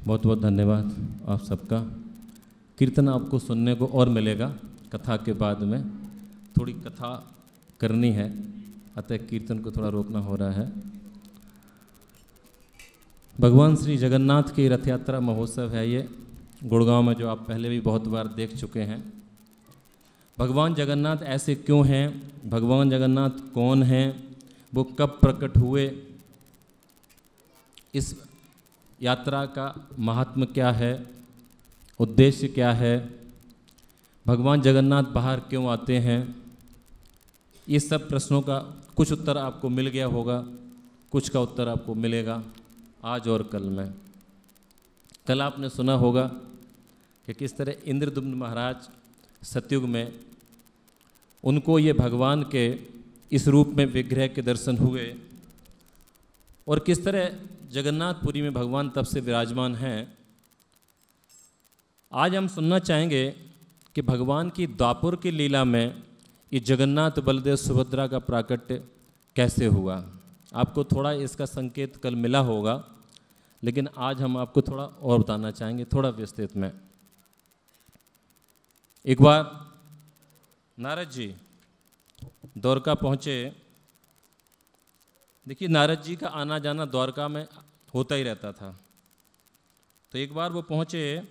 बहुत बहुत धन्यवाद आप सबका। कीर्तन आपको सुनने को और मिलेगा कथा के बाद में, थोड़ी कथा करनी है, अतः कीर्तन को थोड़ा रोकना हो रहा है। भगवान श्री जगन्नाथ की रथ यात्रा महोत्सव है ये, गुड़गांव में, जो आप पहले भी बहुत बार देख चुके हैं। भगवान जगन्नाथ ऐसे क्यों हैं, भगवान जगन्नाथ कौन हैं, वो कब प्रकट हुए, इस यात्रा का महात्म्य क्या है, उद्देश्य क्या है, भगवान जगन्नाथ बाहर क्यों आते हैं, ये सब प्रश्नों का कुछ उत्तर आपको मिल गया होगा, कुछ का उत्तर आपको मिलेगा आज और कल में। कल आपने सुना होगा कि किस तरह इंद्रदुम्न महाराज सतयुग में उनको ये भगवान के इस रूप में विग्रह के दर्शन हुए और किस तरह जगन्नाथपुरी में भगवान तब से विराजमान हैं। आज हम सुनना चाहेंगे कि भगवान की द्वापर की लीला में ये जगन्नाथ बलदेव सुभद्रा का प्राकट्य कैसे हुआ। आपको थोड़ा इसका संकेत कल मिला होगा, लेकिन आज हम आपको थोड़ा और बताना चाहेंगे, थोड़ा विस्तृत में। एक बार नारद जी द्वारका पहुँचे। देखिए, नारद जी का आना जाना द्वारका में होता ही रहता था। तो एक बार वो पहुँचे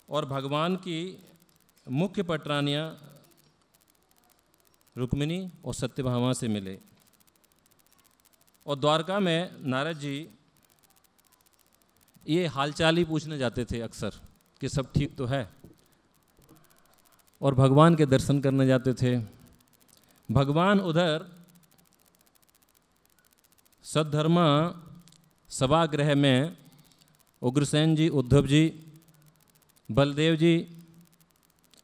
और भगवान की मुख्य पटरानियाँ रुक्मिणी और सत्यभामा से मिले। और द्वारका में नारद जी ये हालचाल ही पूछने जाते थे अक्सर कि सब ठीक तो है, और भगवान के दर्शन करने जाते थे। भगवान उधर सद्धर्मा सभागृह में उग्रसेन जी, उद्धव जी, बलदेव जी,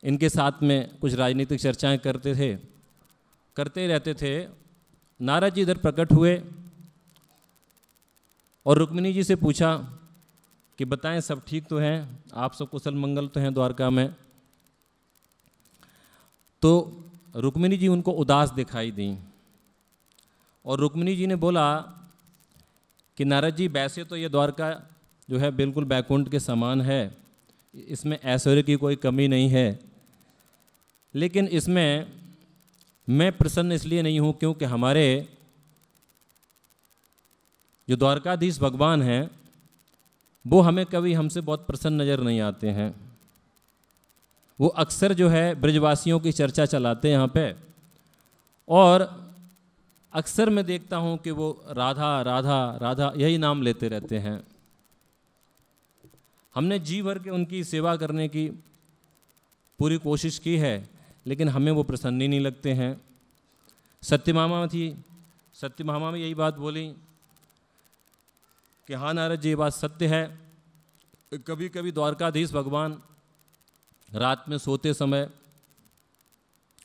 इनके साथ में कुछ राजनीतिक चर्चाएं करते रहते थे। नारद जी इधर प्रकट हुए और रुक्मिणी जी से पूछा कि बताएं सब ठीक तो हैं, आप सब कुशल मंगल तो हैं द्वारका में। तो रुक्मिणी जी उनको उदास दिखाई दी और रुक्मिणी जी ने बोला कि नारद जी, वैसे तो ये द्वारका जो है बिल्कुल बैकुंठ के समान है, इसमें ऐश्वर्य की कोई कमी नहीं है, लेकिन इसमें मैं प्रसन्न इसलिए नहीं हूँ क्योंकि हमारे जो द्वारकाधीश भगवान हैं वो हमें कभी हमसे बहुत प्रसन्न नज़र नहीं आते हैं। वो अक्सर जो है ब्रजवासियों की चर्चा चलाते हैं यहाँ पे, और अक्सर मैं देखता हूँ कि वो राधा राधा राधा यही नाम लेते रहते हैं। हमने जी भर के उनकी सेवा करने की पूरी कोशिश की है, लेकिन हमें वो प्रसन्न ही नहीं लगते हैं। सत्यभामा थी, सत्यभामा में यही बात बोली कि हाँ नारद जी, ये बात सत्य है, कभी कभी द्वारकाधीश भगवान रात में सोते समय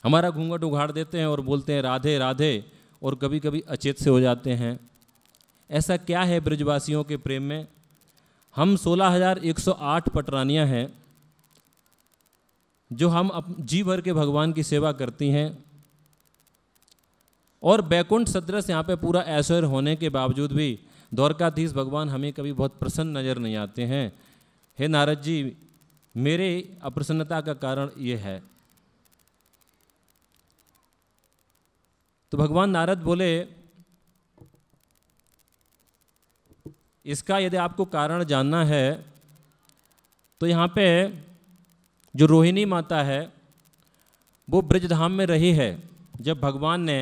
हमारा घूंघट उघाड़ देते हैं और बोलते हैं राधे राधे, और कभी कभी अचेत से हो जाते हैं। ऐसा क्या है ब्रजवासियों के प्रेम में? हम 16,108 पटरानियाँ हैं जो हम जी भर के भगवान की सेवा करती हैं, और बैकुंठ सदृश यहाँ पे पूरा ऐश्वर्य होने के बावजूद भी द्वारकाधीश भगवान हमें कभी बहुत प्रसन्न नज़र नहीं आते हैं। हे नारद जी, मेरे अप्रसन्नता का कारण ये है। तो भगवान नारद बोले, इसका यदि आपको कारण जानना है तो यहाँ पे जो रोहिणी माता है वो ब्रजधाम में रही है। जब भगवान ने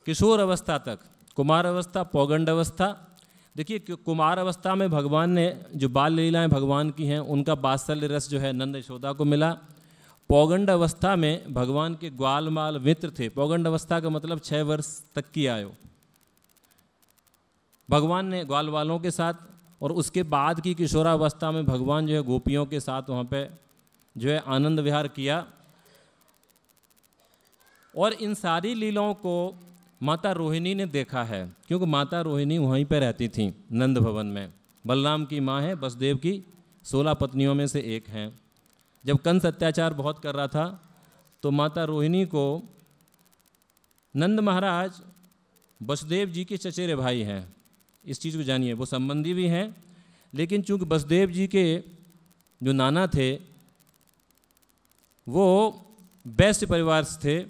किशोर अवस्था तक, कुमार अवस्था, पौगंड अवस्था, देखिए कुमार अवस्था में भगवान ने जो बाल लीलाएं भगवान की हैं उनका वात्सल्य रस जो है नंद यशोदा को मिला। पौगंड अवस्था में भगवान के ग्वाल माल मित्र थे। पौगंड अवस्था का मतलब 6 वर्ष तक की आयु, भगवान ने ग्वाल वालों के साथ, और उसके बाद की किशोरावस्था में भगवान जो है गोपियों के साथ वहाँ पे जो है आनंद विहार किया। और इन सारी लीलाओं को माता रोहिणी ने देखा है, क्योंकि माता रोहिणी वहीं पे रहती थी नंद भवन में। बलराम की माँ है, वसुदेव की 16 पत्नियों में से एक हैं। जब कंस अत्याचार बहुत कर रहा था तो माता रोहिणी को नंद महाराज वसुदेव जी के चचेरे भाई हैं, इस चीज़ को जानिए, वो संबंधी भी हैं, लेकिन चूंकि वसुदेव जी के जो नाना थे वो वैश्य परिवार से थे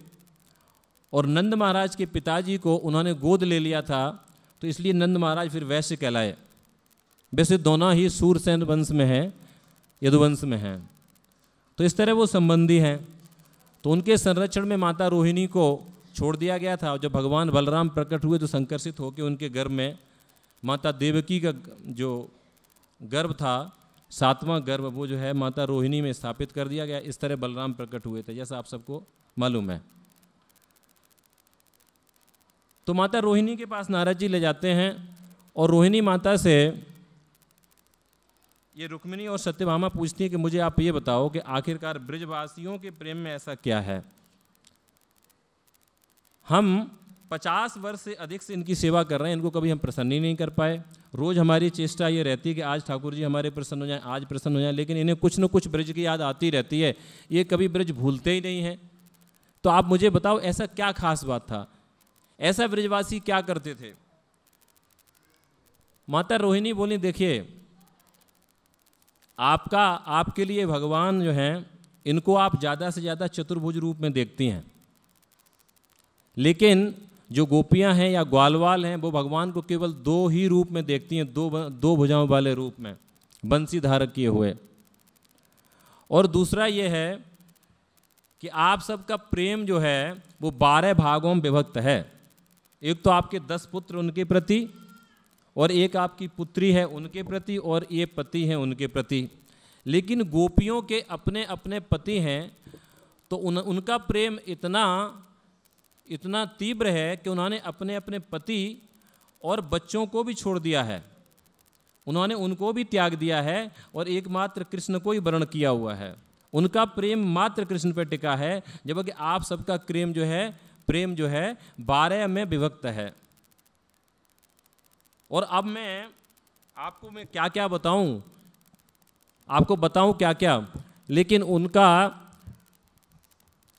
और नंद महाराज के पिताजी को उन्होंने गोद ले लिया था, तो इसलिए नंद महाराज फिर वैश्य कहलाए। वैसे दोनों ही सूरसेन वंश में हैं, यदुवंश में हैं, तो इस तरह वो संबंधी हैं। तो उनके संरक्षण में माता रोहिणी को छोड़ दिया गया था। जब भगवान बलराम प्रकट हुए तो संकर्षित होकर उनके गर्भ में माता देवकी का जो गर्भ था, 7वां गर्भ, वो जो है माता रोहिणी में स्थापित कर दिया गया। इस तरह बलराम प्रकट हुए थे, जैसा आप सबको मालूम है। तो माता रोहिणी के पास नारद जी ले जाते हैं और रोहिणी माता से ये रुक्मिणी और सत्यभामा पूछती है कि मुझे आप ये बताओ कि आखिरकार ब्रजवासियों के प्रेम में ऐसा क्या है। हम 50 वर्ष से अधिक से इनकी सेवा कर रहे हैं, इनको कभी हम प्रसन्न ही नहीं कर पाए। रोज़ हमारी चेष्टा ये रहती है कि आज ठाकुर जी हमारे प्रसन्न हो जाएं, आज प्रसन्न हो जाएं, लेकिन इन्हें कुछ न कुछ ब्रज की याद आती रहती है, ये कभी ब्रज भूलते ही नहीं हैं। तो आप मुझे बताओ ऐसा क्या खास बात था, ऐसा ब्रजवासी क्या करते थे। माता रोहिणी बोली, देखिए आपके लिए भगवान जो हैं इनको आप ज़्यादा से ज़्यादा चतुर्भुज रूप में देखती हैं, लेकिन जो गोपियां हैं या ग्वालवाल हैं वो भगवान को केवल 2 ही रूप में देखती हैं, दो भुजाओं वाले रूप में, बंसी धारक किए हुए। और दूसरा ये है कि आप सबका प्रेम जो है वो 12 भागों में विभक्त है। एक तो आपके 10 पुत्र उनके प्रति, और एक आपकी पुत्री है उनके प्रति, और ये पति हैं उनके प्रति। लेकिन गोपियों के अपने अपने पति हैं, तो उनका प्रेम इतना तीव्र है कि उन्होंने अपने अपने पति और बच्चों को भी छोड़ दिया है, उन्होंने उनको भी त्याग दिया है और एकमात्र कृष्ण को ही वर्ण किया हुआ है। उनका प्रेम मात्र कृष्ण पर टिका है, जबकि आप सबका प्रेम जो है 12 में विभक्त है। और अब मैं क्या क्या बताऊं, आपको बताऊं क्या क्या, लेकिन उनका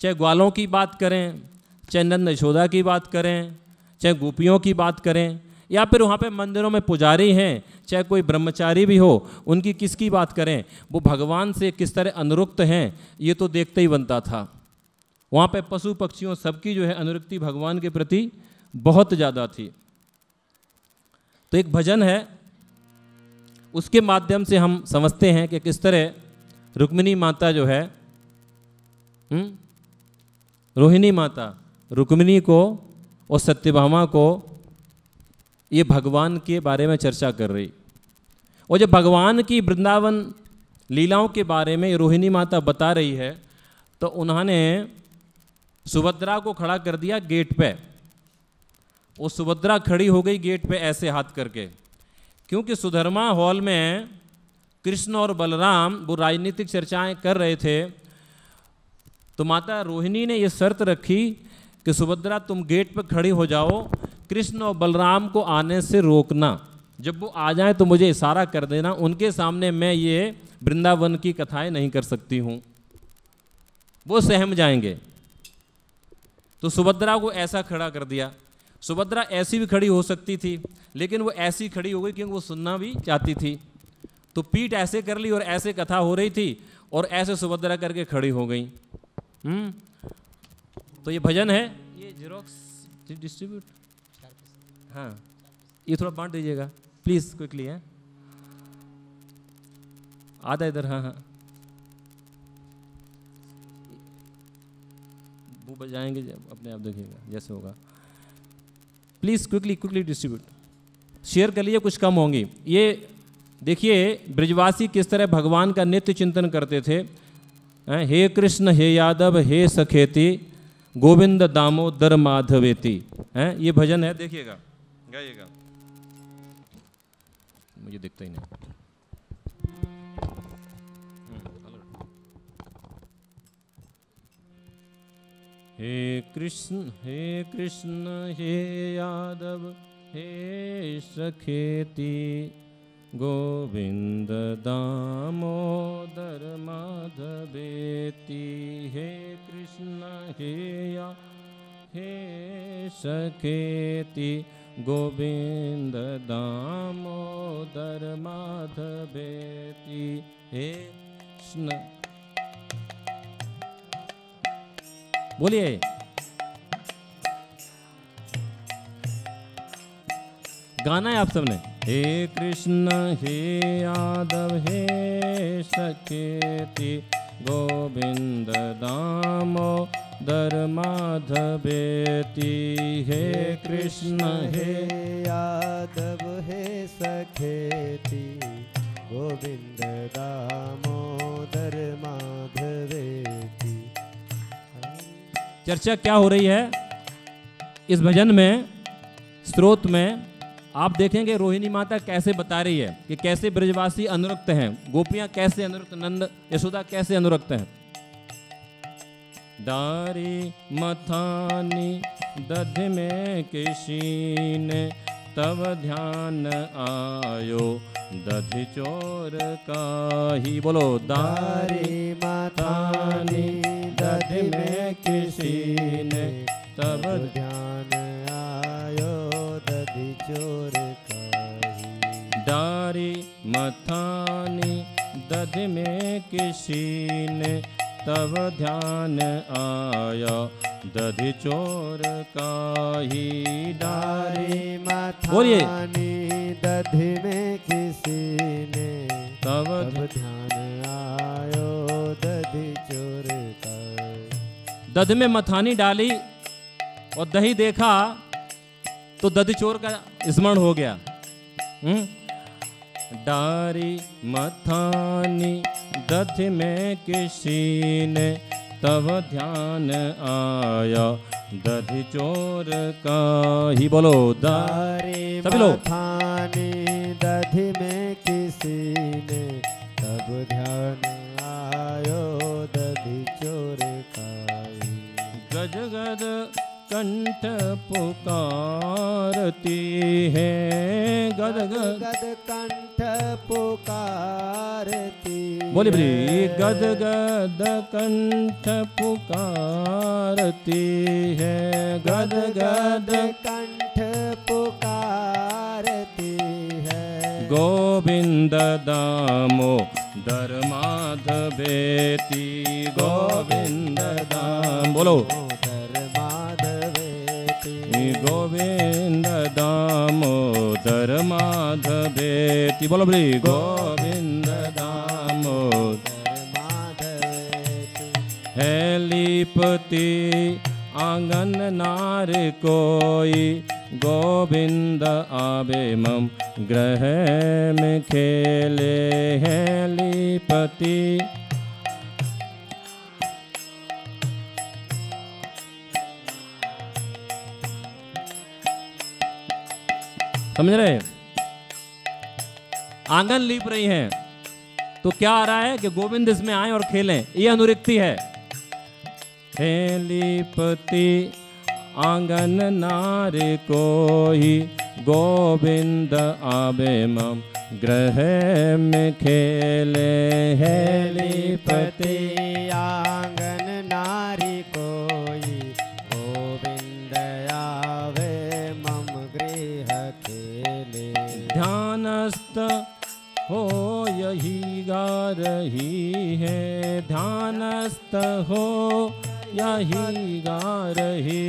चाहे ग्वालों की बात करें, चाहे नंद यशोदा की बात करें, चाहे गोपियों की बात करें, या फिर वहाँ पे मंदिरों में पुजारी हैं, चाहे कोई ब्रह्मचारी भी हो, उनकी किसकी बात करें, वो भगवान से किस तरह अनुरक्त हैं ये तो देखते ही बनता था। वहाँ पे पशु पक्षियों सबकी जो है अनुरक्ति भगवान के प्रति बहुत ज़्यादा थी। तो एक भजन है, उसके माध्यम से हम समझते हैं कि किस तरह रुक्मिणी माता जो है, रोहिणी माता रुक्मिणी को और सत्यभामा को ये भगवान के बारे में चर्चा कर रही। और जब भगवान की वृंदावन लीलाओं के बारे में रोहिणी माता बता रही है, तो उन्होंने सुभद्रा को खड़ा कर दिया गेट पे। वो सुभद्रा खड़ी हो गई गेट पे ऐसे हाथ करके, क्योंकि सुधर्मा हॉल में कृष्ण और बलराम वो राजनीतिक चर्चाएं कर रहे थे। तो माता रोहिणी ने ये शर्त रखी कि सुभद्रा तुम गेट पर खड़ी हो जाओ, कृष्ण और बलराम को आने से रोकना, जब वो आ जाए तो मुझे इशारा कर देना, उनके सामने मैं ये वृंदावन की कथाएं नहीं कर सकती हूँ, वो सहम जाएंगे। तो सुभद्रा को ऐसा खड़ा कर दिया। सुभद्रा ऐसी भी खड़ी हो सकती थी, लेकिन वो ऐसी खड़ी हो गई क्योंकि वो सुनना भी चाहती थी। तो पीठ ऐसे कर ली और ऐसे कथा हो रही थी और ऐसे सुभद्रा करके खड़ी हो गई। तो ये भजन है, ये जेरोक्स डिस्ट्रीब्यूट, हाँ ये थोड़ा बांट दीजिएगा प्लीज़ क्विकली है, आधा इधर, हाँ हाँ वो बजाएंगे अपने आप, देखिएगा जैसे होगा। प्लीज़ क्विकली डिस्ट्रीब्यूट, शेयर कर लीजिए, कुछ कम होंगी। ये देखिए ब्रजवासी किस तरह भगवान का नित्य चिंतन करते थे। हे कृष्ण हे यादव हे सखेती गोविंद दामोदर माधवेती, ये भजन है, देखिएगा गाइएगा, मुझे दिखता ही नहीं। हे कृष्ण हे यादव हे सखेती गोविंद दामोदर माधवेती, हे कृष्ण हे सखेती गोविंद दामोदर माधवेति। हे कृष्ण, बोलिए। गाना है आप सबने। हे कृष्ण हे यादव हे सखेति, गोविंद दामोदर माधवेति। हे कृष्ण हे यादव हे सखेति, गोविंद दामोदर माधवेति। चर्चा क्या हो रही है इस भजन में, स्रोत में? आप देखेंगे रोहिणी माता कैसे बता रही है कि कैसे ब्रजवासी अनुरक्त हैं, गोपियां कैसे अनुरक्त, नंद यशोदा कैसे अनुरक्त हैं। दारी मथानी दध में किसीने, तब ध्यान आयो दधि चोर काही। बोलो। दारी मथानी दध में किसीने, तब ध्यान आयो दधि चोर काही। दारी मथानी दध में किसीने, तब ध्यान आया दधि चोर काही। दारी मथानी दधि में किसी ने, तब ध्यान आयो दधि चोर काही। दध में मथानी डाली और दही देखा तो दधि चोर का स्मरण हो गया। डारी मथानी दध में किसी ने, तब ध्यान आया दधि चोर का ही। बोलो। दारी सभी लोग। मथानी दधि में किसी ने, तब ध्यान आयो दधि चोर काही। गज गद कंठ पुकारती है, गद गद कंठ पुकारती। बोली बोली। गद गद कंठ पुकारती है, गद गद कंठ पुकारती है। गोविंद दामोदर माधवेति, गोविंद दाम। बोलो। गोविंद दामोदर माधवेति। बोलो बोली। गोविंद दामोदर माधवेति। है लीपति आंगन नार कोई, गोविंद आवे मम ग्रह में खेले। है लीपति समझ रहे? आंगन लीप रही हैं तो क्या आ रहा है कि गोविंद इसमें आए और खेलें, ये अनुरिक्ति है। हे लीपति आंगन नार कोई, गोविंद आवे मम ग्रह में खेले। है लीपति आंगन नारी कोई, गोविंद आवे मम गृह खेले। ध्यानस्थ हो यही गा रही है, ध्यानस्थ हो यही गा रही।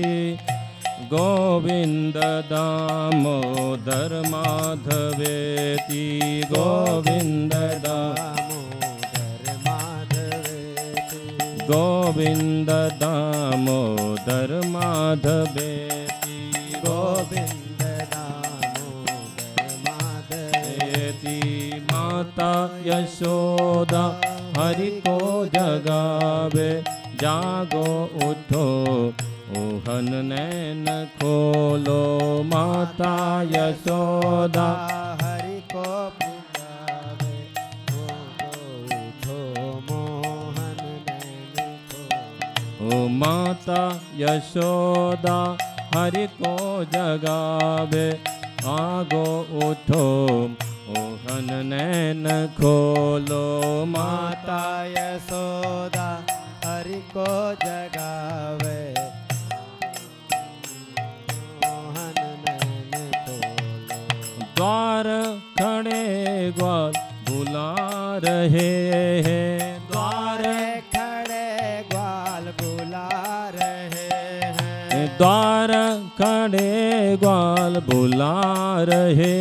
गोविंद दामोदर माधवेति, गोविंद दामोदर माधवेति। गोविंद दामोदर माधवेति, गोविंद दामोदर माधवेति। माता यशोदा हरि को जगावे, जागो उठो ओहन नैन खोलो। माता यशोदा हरि को पुकारे, उठो मोहन नैन खोलो। ओ माता यशोदा हरि को जगावे, आगो उठो ओहन नैन खोलो। माता यशोदा हरि को जगावे, मोहन नैन द्वार खड़े ग्वाल बुला रहे हैं, द्वार खड़े ग्वाल बुला रहे हैं, द्वार खड़े ग्वाल बुला रहे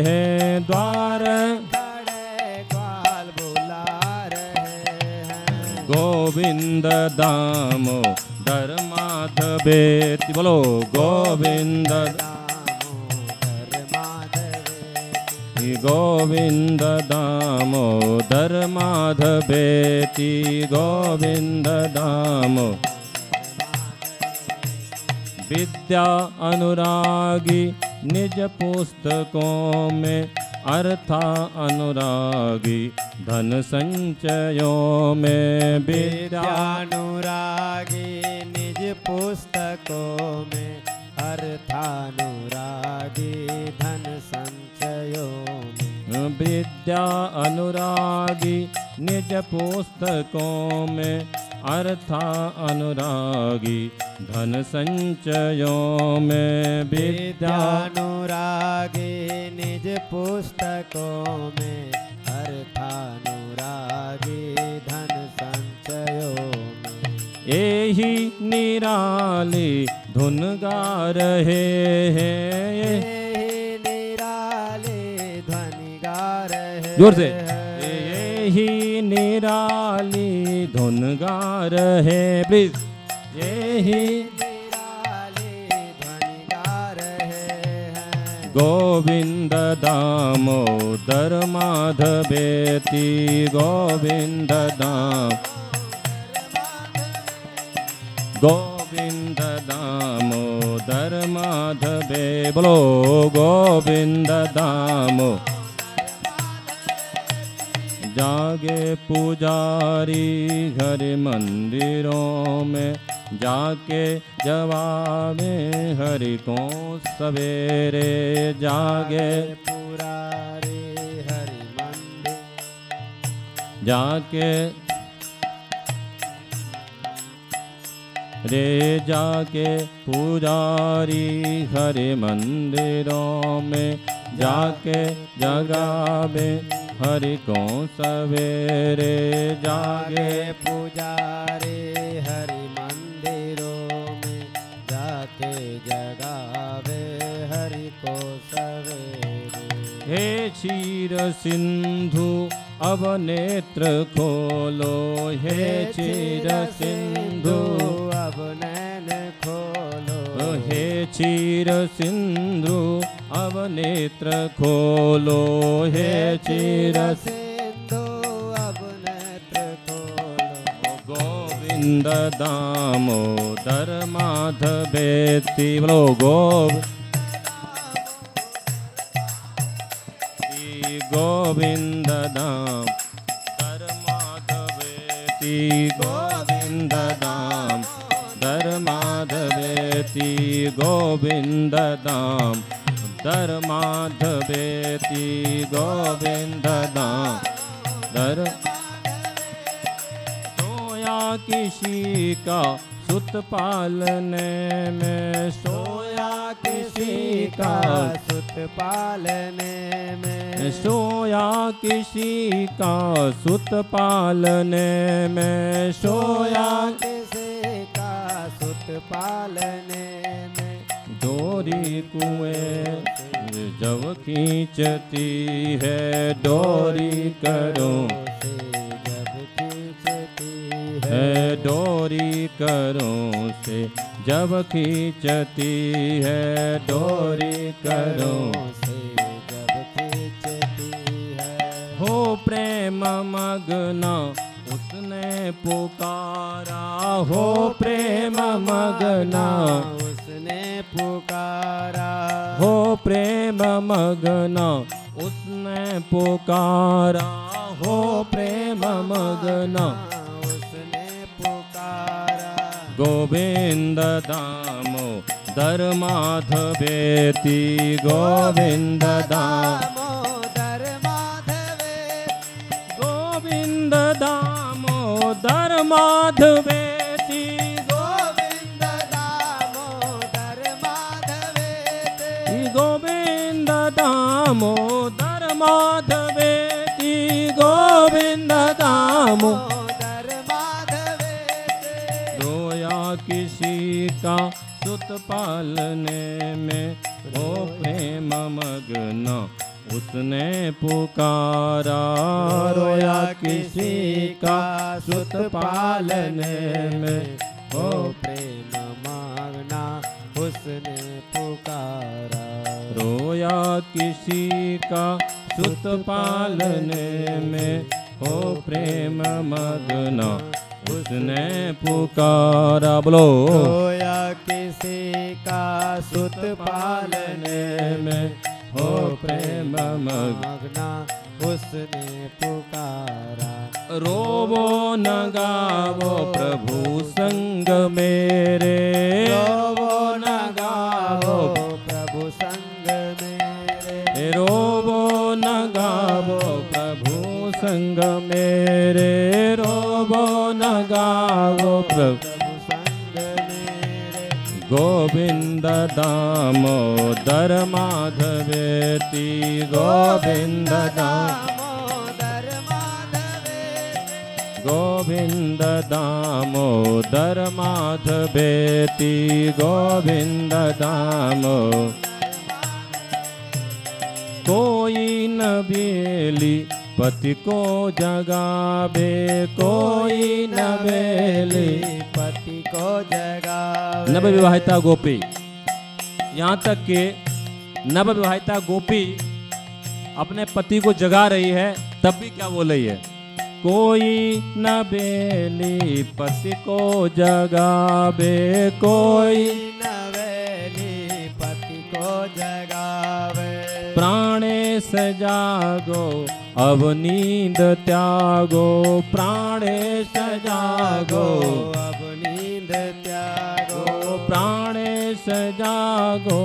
हैं, द्वार खड़े ग्वाल बुला रहे हैं। गोविंद दामोदर माधवेति, बोलो गोविंद दामोदर माधवेति, गोविंद दामोदर माधवेति, गोविंद दामो विद्या अनुरागी निज पुस्तकों में, अर्था अनुरागी धन संचयों में। विद्यानुरागी निज पुस्तकों में, अर्थानुरागी धन संचयों में। विद्या अनुरागी निज पुस्तकों में, अर्था अनुरागी धन संचयों में। विद्यानुरागी निज पुस्तकों में, अर्थानुरागी धन संचयों में। यही निराली धुन गा रहे हैं, यही निराली ध्वनि गा रहे जोर से। हैं। यही निराली धुन गा रहे, प्लीज। यही निराली ध्वनि गा रहे हैं। गोविंद दामोदर माधवेति, गोविंद दाम गोविंद दामोदर माधवे, बोलो गोविंद दामो। जागे पुजारी घर मंदिरों में, जाके जवाबे हरि को सवेरे। जागे पुरारी हरि मंदिर, जाके रे जाके पुजारी हरि मंदिरों में, जाके जगावे हरि को सवेरे। जागे पुजारी हरि मंदिरों में, जाके जगावे हरि को सवेरे। हे क्षीर सिंधु अब नेत्र खोलो, हे क्षीर सिंधु अब नैन खोलो। हे क्षीर सिंधु अब नेत्र खोलो, हे क्षीर सिंधु अब नेत्र खोलो। गोविंद दामोदर माधवेति, बोलो गोविंद दामोदर माधवेति, गोविंद दामोदर माधवेति, गोविंद दामोदर माधवेति, गोविंद दामोदर। सोया किसी का सुत पालने में, सोया किसी का सुत पालने में। सोया किसी का सुत पालने में, सोया किसी का सुत पालने में। डोरी कुएं जब खींचती है, डोरी करो जब खींचती है, डोरी करो से जब खींचती है, डोरी करो से जब खींचती है। हो प्रेम मग्न उसने पुकारा, हो प्रेम मग्न उसने पुकारा। हो प्रेम मग्न उसने पुकारा, हो प्रेम मग्न उसने पुकारा। गोविंद दामोदर माधवेति, गोविंद दामोदर माधवेति, गोविंद दामोदर माधवेति, गोविंद दामोदर माधवेति, गोविंद दामो माधवेति गोविंद दामोदर माधवेति रोया किसी का सुत पालने में हो प्रेम मग्न उसने पुकारा। रोया किसी का सुत पालने में हो प्रेम मांगना उसने पुकारा। रोया किसी का सुत पालने में हो प्रेम मग्न उसने पुकारा। बोलो रोया किसी का सुत पालने में हो प्रेम मग्ना उसने पुकारा। रोवो न गावो प्रभु संग मेरे। रोवो न गावो प्रभु संग मेरे। रोवो न गावो प्रभु संग मेरे। रोवो न गावो प्रभु संग मेरे। गोविंद दामोदर माधवेति गोविंद दामोदर माधवेति गोविंद दामोदर माधवेति गोविंद दामो। कोई न बेली पति को जगावे। कोई न बेली पति को जगावे। नव विवाहिता गोपी, यहाँ तक कि नव विवाहिता गोपी अपने पति को जगा रही है, तब भी क्या बोल रही है? कोई न बेली पति को जगावे। कोई न बेली पति को जगावे। प्राणेश जागो अब नींद त्यागो। प्राणेश जागो अब नींद त्यागो। प्राणेश जागो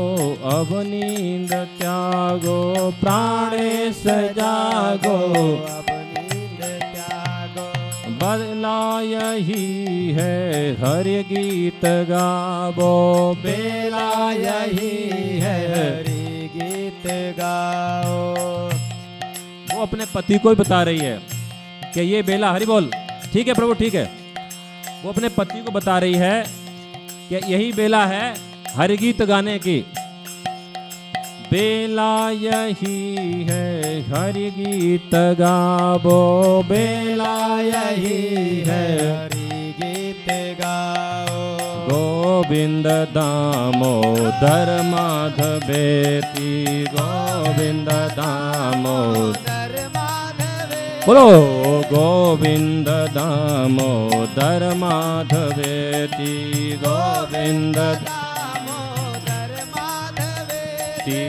अब नींद त्यागो। प्राणेश जागो अब नींद त्यागो। बदला यही है हरि गीत गावो। बेला यही है हरि गीत गाओ। वो अपने पति को ही बता रही है कि ये बेला, हरि बोल, ठीक है प्रभु ठीक है। वो अपने पति को बता रही है कि यही बेला है हरि गीत गाने की। बेला यही है हरि गीत गावो। बेला यही है हरि गीत गाओ। गोविंद दामोदर माधवेति गोविंद दामोदर। बोलो गोविंद दामोदर माधवेति गोविंद दामोदर माधवेति।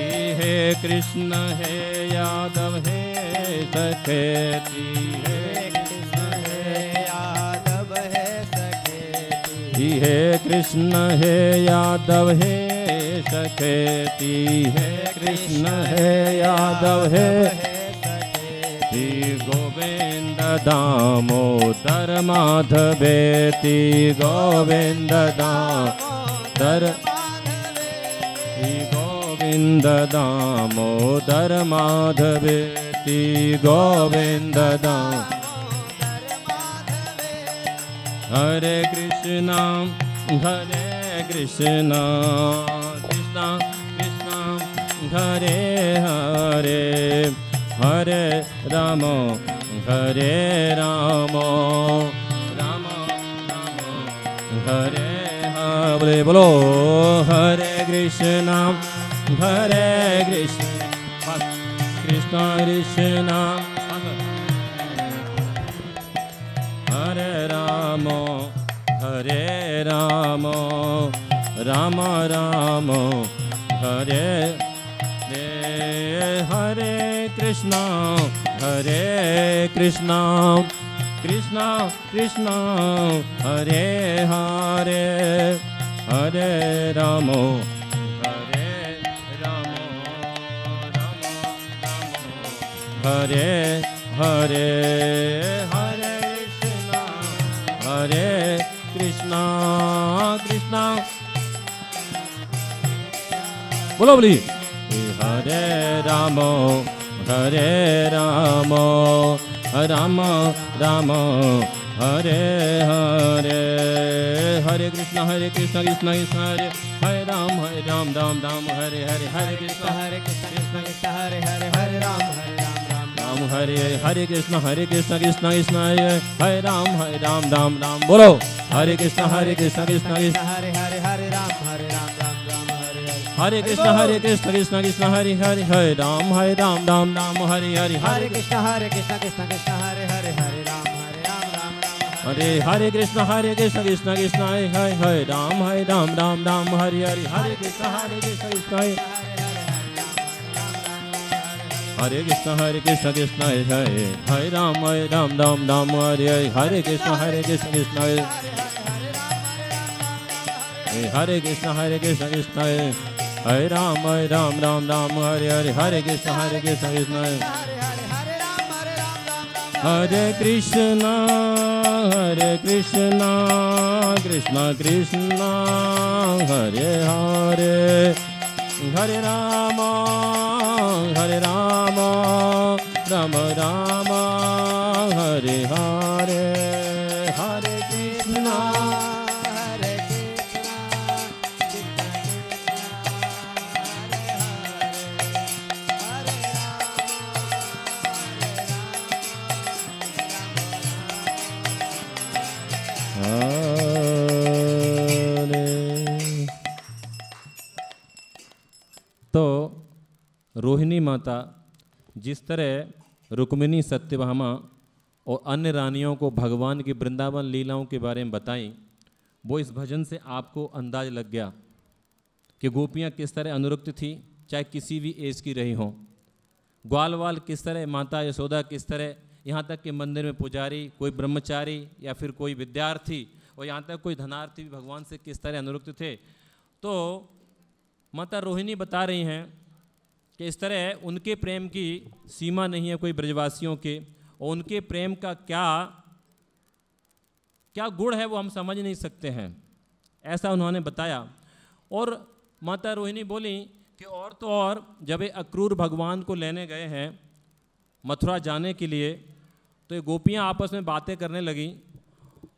हे कृष्ण हे यादव हे सखेति। हे कृष्ण हे यादव हे सखेति। हे कृष्ण हे यादव हे सखेति। हे कृष्ण हे यादव हे सखेति। गोविंद दामोदर माधवेति गोविंद दामोदर। गोविंद दामोदर माधवेति गोविंद दामोदर। हरे कृष्णा कृष्णा कृष्णा हरे हरे हरे राम हरे राम राम राम हरे हरे। बोलो हरे कृष्णा कृष्ण कृष्णा हरे राम राम राम हरे हरे कृष्णा कृष्णा कृष्णा हरे हरे हरे राम राम हरे हरे हरे कृष्णा कृष्णा। बोलो बोली हरे राम हरे राम राम राम हरे हरे। हरे कृष्ण कृष्ण कृष्ण हरे हरे राम राम राम हरे हरे। हरे कृष्ण कृष्ण कृष्ण हरे हरे हरे राम राम हरे हरे। कृष्ण कृष्ण कृष्ण हरे राम राम राम बोलो। हरे कृष्ण कृष्ण कृष्ण हरे हरे हरे राम हरे राम हरे कृष्ण कृष्ण कृष्ण हरे हरे राम राम हरे हरे। हरे कृष्ण कृष्ण कृष्ण हरे हरे हरे राम हरे हरे कृष्ण कृष्ण कृष्ण हरे राम राम हरे हरे। हरे कृष्ण कृष्ण कृष्ण हरे कृष्ण कृष्ण हरे राम राम हरे हरे। हरे कृष्ण कृष्ण हरे कृष्ण कृष्ण हरे राम राम हरे हरे। हरे कृष्ण कृष्ण हरे कृष्ण कृष्ण कृष्ण हरे हरे। हरे राम राम राम हरे हरे। हरे कृष्ण तो रोहिणी माता जिस तरह रुक्मिणी, सत्यभामा और अन्य रानियों को भगवान की वृंदावन लीलाओं के बारे में बताई, वो इस भजन से आपको अंदाज लग गया कि गोपियाँ किस तरह अनुरक्त थी, चाहे किसी भी एज की रही हों। ग्वाल वाल किस तरह, माता यशोदा किस तरह, यहाँ तक कि मंदिर में पुजारी, कोई ब्रह्मचारी या फिर कोई विद्यार्थी और यहाँ तक कोई धनार्थी भी भगवान से किस तरह अनुरक्त थे। तो माता रोहिणी बता रही हैं कि इस तरह उनके प्रेम की सीमा नहीं है कोई ब्रजवासियों के, और उनके प्रेम का क्या क्या गुण है वो हम समझ नहीं सकते हैं, ऐसा उन्होंने बताया। और माता रोहिणी बोली कि और तो और जब ये अक्रूर भगवान को लेने गए हैं मथुरा जाने के लिए, तो ये गोपियाँ आपस में बातें करने लगीं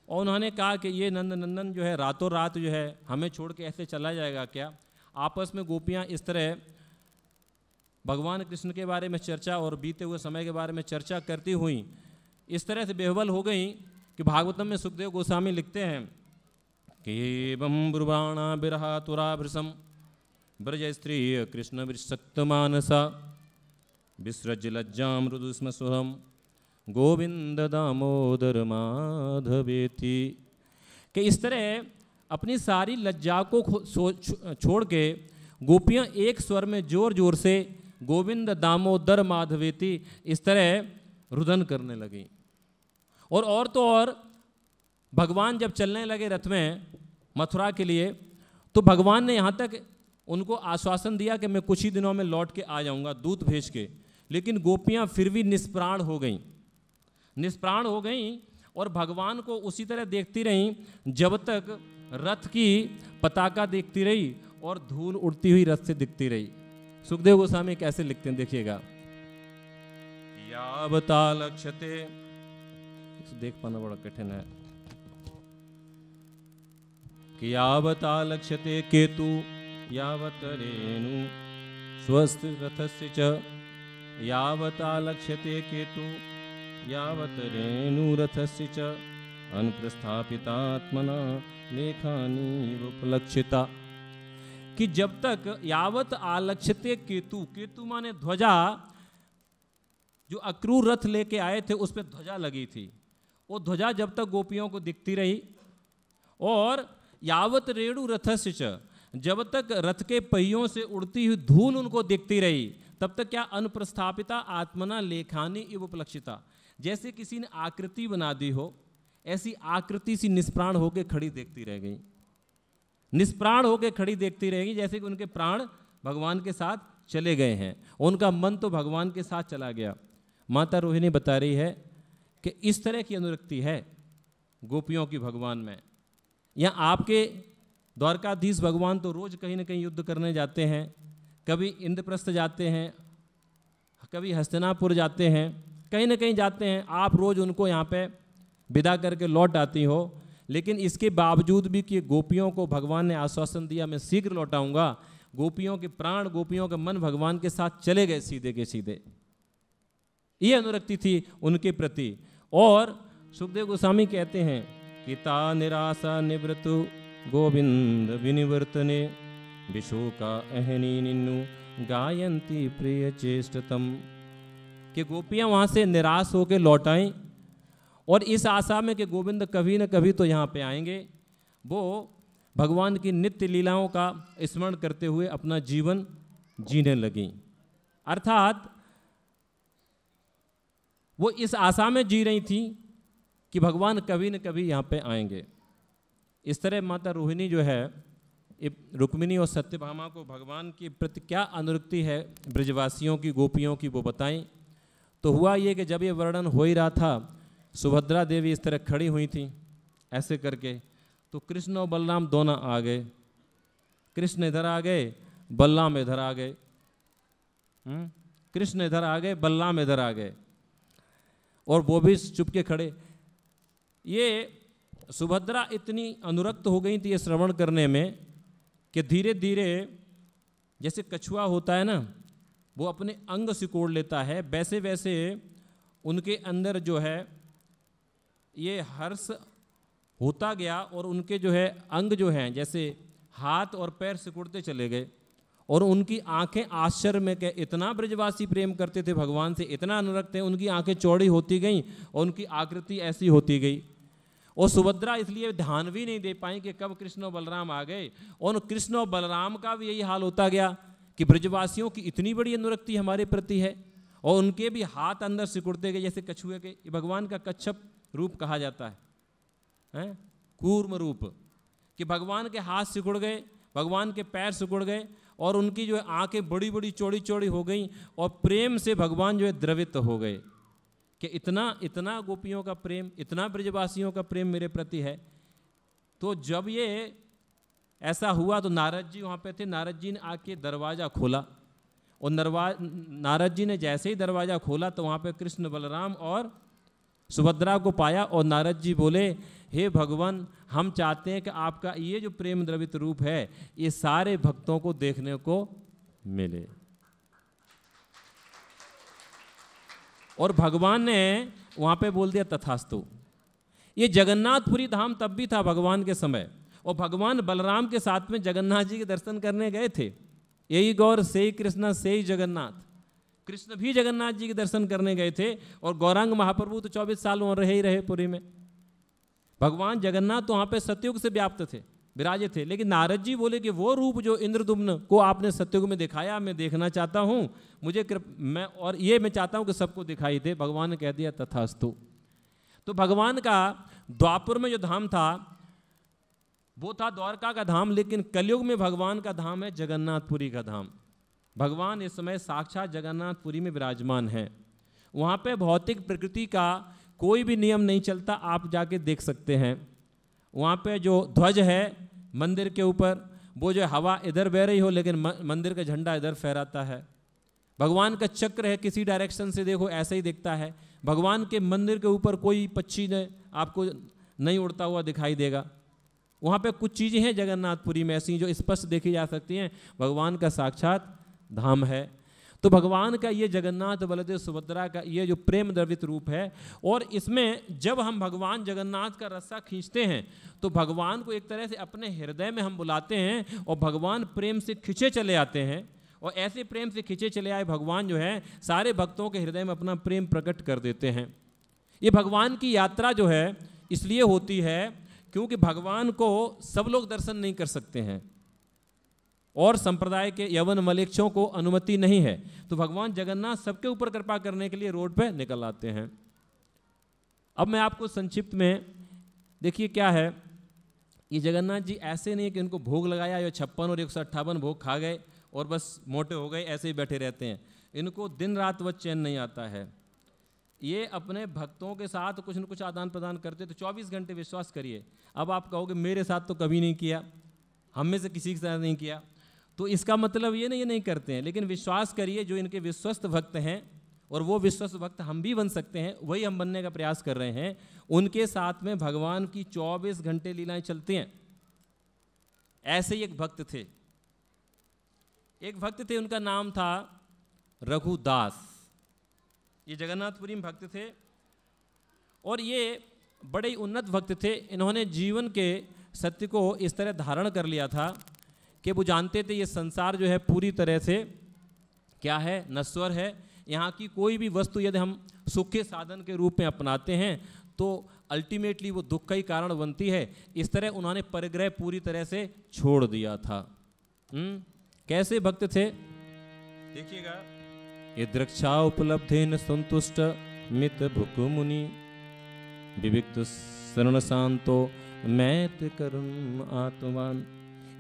और उन्होंने कहा कि ये नंद नंदन जो है रातों रात जो है हमें छोड़ के ऐसे चला जाएगा क्या। आपस में गोपियाँ इस तरह भगवान कृष्ण के बारे में चर्चा और बीते हुए समय के बारे में चर्चा करती हुई इस तरह से बेहवल हो गई कि भागवतम में सुखदेव गोस्वामी लिखते हैं कि एवं ब्रुवाणा बिरहा तुरा भृशम ब्रज स्त्री कृष्ण वृषक्त मानसा विसृज लज्जा मृदु स्म सुहम गोविंद दामोदर माधवेति। कि इस तरह अपनी सारी लज्जा को छोड़ के गोपियाँ एक स्वर में जोर जोर से गोविंद दामोदर माधवेति इस तरह रुदन करने लगी। और तो और भगवान जब चलने लगे रथ में मथुरा के लिए, तो भगवान ने यहाँ तक उनको आश्वासन दिया कि मैं कुछ ही दिनों में लौट के आ जाऊँगा दूत भेज के, लेकिन गोपियाँ फिर भी निष्प्राण हो गईं और भगवान को उसी तरह देखती रहीं जब तक रथ की पताका देखती रही और धूल उड़ती हुई रथ से दिखती रही। सुखदेव गोस्वामी कैसे लिखते हैं देखिएगा। यावता लक्ष्यते, देख पाना बड़ा कठिन है। कि यावता लक्ष्यते केतु यावत रेणु स्वस्थ रथस्य च, यावता लक्ष्यते केतु यावत रेणु रथस्य च, अनुप्रस्थापितात्मना लेखानी उपलक्षिता। कि जब तक यावत आलक्ष्यते केतु, केतु माने ध्वजा, जो अक्रूर रथ लेके आए थे उस पर ध्वजा लगी थी, वो ध्वजा जब तक गोपियों को दिखती रही, और यावत रेणु रथस्य च, जब तक रथ के पहियों से उड़ती हुई धूल उनको दिखती रही, तब तक क्या अनुप्रस्थापिता आत्मना लेखानी इव उपलक्षिता, जैसे किसी ने आकृति बना दी हो ऐसी आकृति सी निष्प्राण होकर खड़ी देखती रह गई, निष्प्राण होकर खड़ी देखती रहेगी, जैसे कि उनके प्राण भगवान के साथ चले गए हैं, उनका मन तो भगवान के साथ चला गया। माता रोहिणी बता रही है कि इस तरह की अनुरक्ति है गोपियों की भगवान में। यहाँ आपके द्वारकाधीश भगवान तो रोज कहीं ना कहीं युद्ध करने जाते हैं, कभी इंद्रप्रस्थ जाते हैं, कभी हस्तिनापुर जाते हैं, कहीं ना कहीं जाते हैं, आप रोज़ उनको यहाँ पे विदा करके लौट आती हो, लेकिन इसके बावजूद भी कि गोपियों को भगवान ने आश्वासन दिया मैं शीघ्र लौटाऊंगा, गोपियों के प्राण, गोपियों का मन भगवान के साथ चले गए सीधे के सीधे। ये अनुरक्ति थी उनके प्रति। और सुखदेव गोस्वामी कहते हैं कि ता निराशा निवृत्तु गोविंद विनिवर्तने विशोका अहनी निन्नु गायंती प्रिय चेष्टतम, कि गोपियाँ वहाँ से निराश होकर लौट आईं और इस आशा में कि गोविंद कभी न कभी तो यहाँ पे आएंगे। वो भगवान की नित्य लीलाओं का स्मरण करते हुए अपना जीवन जीने लगीं। अर्थात वो इस आशा में जी रही थी कि भगवान कभी न कभी यहाँ पे आएंगे। इस तरह माता रोहिणी जो है, रुक्मिणी और सत्यभामा को भगवान के प्रति क्या अनुरक्ति है ब्रजवासियों की, गोपियों की, वो बताएं। तो हुआ ये कि जब ये वर्णन हो ही रहा था, सुभद्रा देवी इस तरह खड़ी हुई थी ऐसे करके, तो कृष्ण और बलराम दोनों आ गए। कृष्ण इधर आ गए, बलराम इधर आ गए। कृष्ण इधर आ गए, बलराम इधर आ गए, और वो भी चुपके खड़े। ये सुभद्रा इतनी अनुरक्त हो गई थी ये श्रवण करने में कि धीरे धीरे जैसे कछुआ होता है ना, वो अपने अंग सिकोड़ लेता है, वैसे वैसे उनके अंदर जो है ये हर्ष होता गया और उनके जो है अंग जो हैं जैसे हाथ और पैर सिकुड़ते चले गए, और उनकी आंखें आश्चर्य में कि इतना ब्रजवासी प्रेम करते थे भगवान से, इतना अनुरक्त है, उनकी आंखें चौड़ी होती गईं और उनकी आकृति ऐसी होती गई। और सुभद्रा इसलिए ध्यान भी नहीं दे पाई कि कब कृष्ण और बलराम आ गए, और कृष्ण और बलराम का भी यही हाल होता गया कि ब्रजवासियों की इतनी बड़ी अनुरक्ति हमारे प्रति है, और उनके भी हाथ अंदर सिकुड़ते गए जैसे कछुए के। भगवान का कच्छप रूप कहा जाता है, कूर्म रूप, कि भगवान के हाथ सिकुड़ गए, भगवान के पैर सिकुड़ गए, और उनकी जो है आंखें बड़ी बड़ी चौड़ी चौड़ी हो गई, और प्रेम से भगवान जो है द्रवित हो गए कि इतना इतना गोपियों का प्रेम, इतना ब्रजवासियों का प्रेम मेरे प्रति है। तो जब ये ऐसा हुआ तो नारद जी वहाँ पे थे। नारद जी ने आके दरवाज़ा खोला, और नारद जी ने जैसे ही दरवाज़ा खोला तो वहाँ पे कृष्ण, बलराम और सुभद्रा को पाया, और नारद जी बोले, हे भगवान, हम चाहते हैं कि आपका ये जो प्रेम द्रवित रूप है ये सारे भक्तों को देखने को मिले। और भगवान ने वहाँ पे बोल दिया तथास्तु। ये जगन्नाथपुरी धाम तब भी था भगवान के समय, और भगवान बलराम के साथ में जगन्नाथ जी के दर्शन करने गए थे। यही गौर से ही कृष्ण से ही जगन्नाथ, कृष्ण भी जगन्नाथ जी के दर्शन करने गए थे, और गौरांग महाप्रभु तो 24 साल वहाँ रहे ही रहे पुरी में। भगवान जगन्नाथ तो वहाँ पे सतयुग से व्याप्त थे, विराजे थे, लेकिन नारद जी बोले कि वो रूप जो इंद्रदुम्न को आपने सतयुग में दिखाया मैं देखना चाहता हूँ, मुझे मैं चाहता हूँ कि सबको दिखाई दे। भगवान ने कह दिया तथास्तु। तो भगवान का द्वापर में जो धाम था वो था द्वारका का धाम, लेकिन कलयुग में भगवान का धाम है जगन्नाथपुरी का धाम। भगवान इस समय साक्षात जगन्नाथपुरी में विराजमान है। वहाँ पे भौतिक प्रकृति का कोई भी नियम नहीं चलता, आप जाके देख सकते हैं। वहाँ पे जो ध्वज है मंदिर के ऊपर, वो जो हवा इधर बह रही हो लेकिन मंदिर का झंडा इधर फहराता है। भगवान का चक्र है, किसी डायरेक्शन से देखो ऐसे ही दिखता है। भगवान के मंदिर के ऊपर कोई पक्षी ने आपको नहीं उड़ता हुआ दिखाई देगा। वहाँ पे कुछ चीज़ें हैं जगन्नाथपुरी में ऐसी जो स्पष्ट देखी जा सकती हैं, भगवान का साक्षात धाम है। तो भगवान का ये जगन्नाथ बलदेव सुभद्रा का ये जो प्रेम द्रवित रूप है, और इसमें जब हम भगवान जगन्नाथ का रस्सा खींचते हैं तो भगवान को एक तरह से अपने हृदय में हम बुलाते हैं, और भगवान प्रेम से खिंचे चले आते हैं। और ऐसे प्रेम से खिंचे चले आए भगवान जो है सारे भक्तों के हृदय में अपना प्रेम प्रकट कर देते हैं। ये भगवान की यात्रा जो है इसलिए होती है क्योंकि भगवान को सब लोग दर्शन नहीं कर सकते हैं, और संप्रदाय के यवन मलेच्छों को अनुमति नहीं है। तो भगवान जगन्नाथ सबके ऊपर कृपा करने के लिए रोड पे निकल आते हैं। अब मैं आपको संक्षिप्त में देखिए क्या है, ये जगन्नाथ जी ऐसे नहीं कि इनको भोग लगाया या 56 और 158 भोग खा गए और बस मोटे हो गए, ऐसे ही बैठे रहते हैं। इनको दिन रात वह चैन नहीं आता है। ये अपने भक्तों के साथ कुछ न कुछ आदान प्रदान करते, तो 24 घंटे विश्वास करिए। अब आप कहोगे मेरे साथ तो कभी नहीं किया, हम में से किसी के साथ नहीं किया, तो इसका मतलब ये नहीं करते हैं, लेकिन विश्वास करिए जो इनके विश्वस्त भक्त हैं और वो विश्वस्त भक्त हम भी बन सकते हैं, वही हम बनने का प्रयास कर रहे हैं। उनके साथ में भगवान की 24 घंटे लीलाएं चलती हैं। ऐसे ही एक भक्त थे, उनका नाम था रघुदास। ये जगन्नाथपुरी में भक्त थे और ये बड़े ही उन्नत भक्त थे। इन्होंने जीवन के सत्य को इस तरह धारण कर लिया था कि वो जानते थे ये संसार जो है पूरी तरह से क्या है, नश्वर है। यहाँ की कोई भी वस्तु यदि हम सुख के साधन के रूप में अपनाते हैं तो अल्टीमेटली वो दुख का ही कारण बनती है। इस तरह उन्होंने परिग्रह पूरी तरह से छोड़ दिया था। कैसे भक्त थे देखिएगा। ये द्रक्षा उपलब्धेन संतुष्ट मित भुक मुनि विविक्त शरण शांतो मैत करुण आत्मान।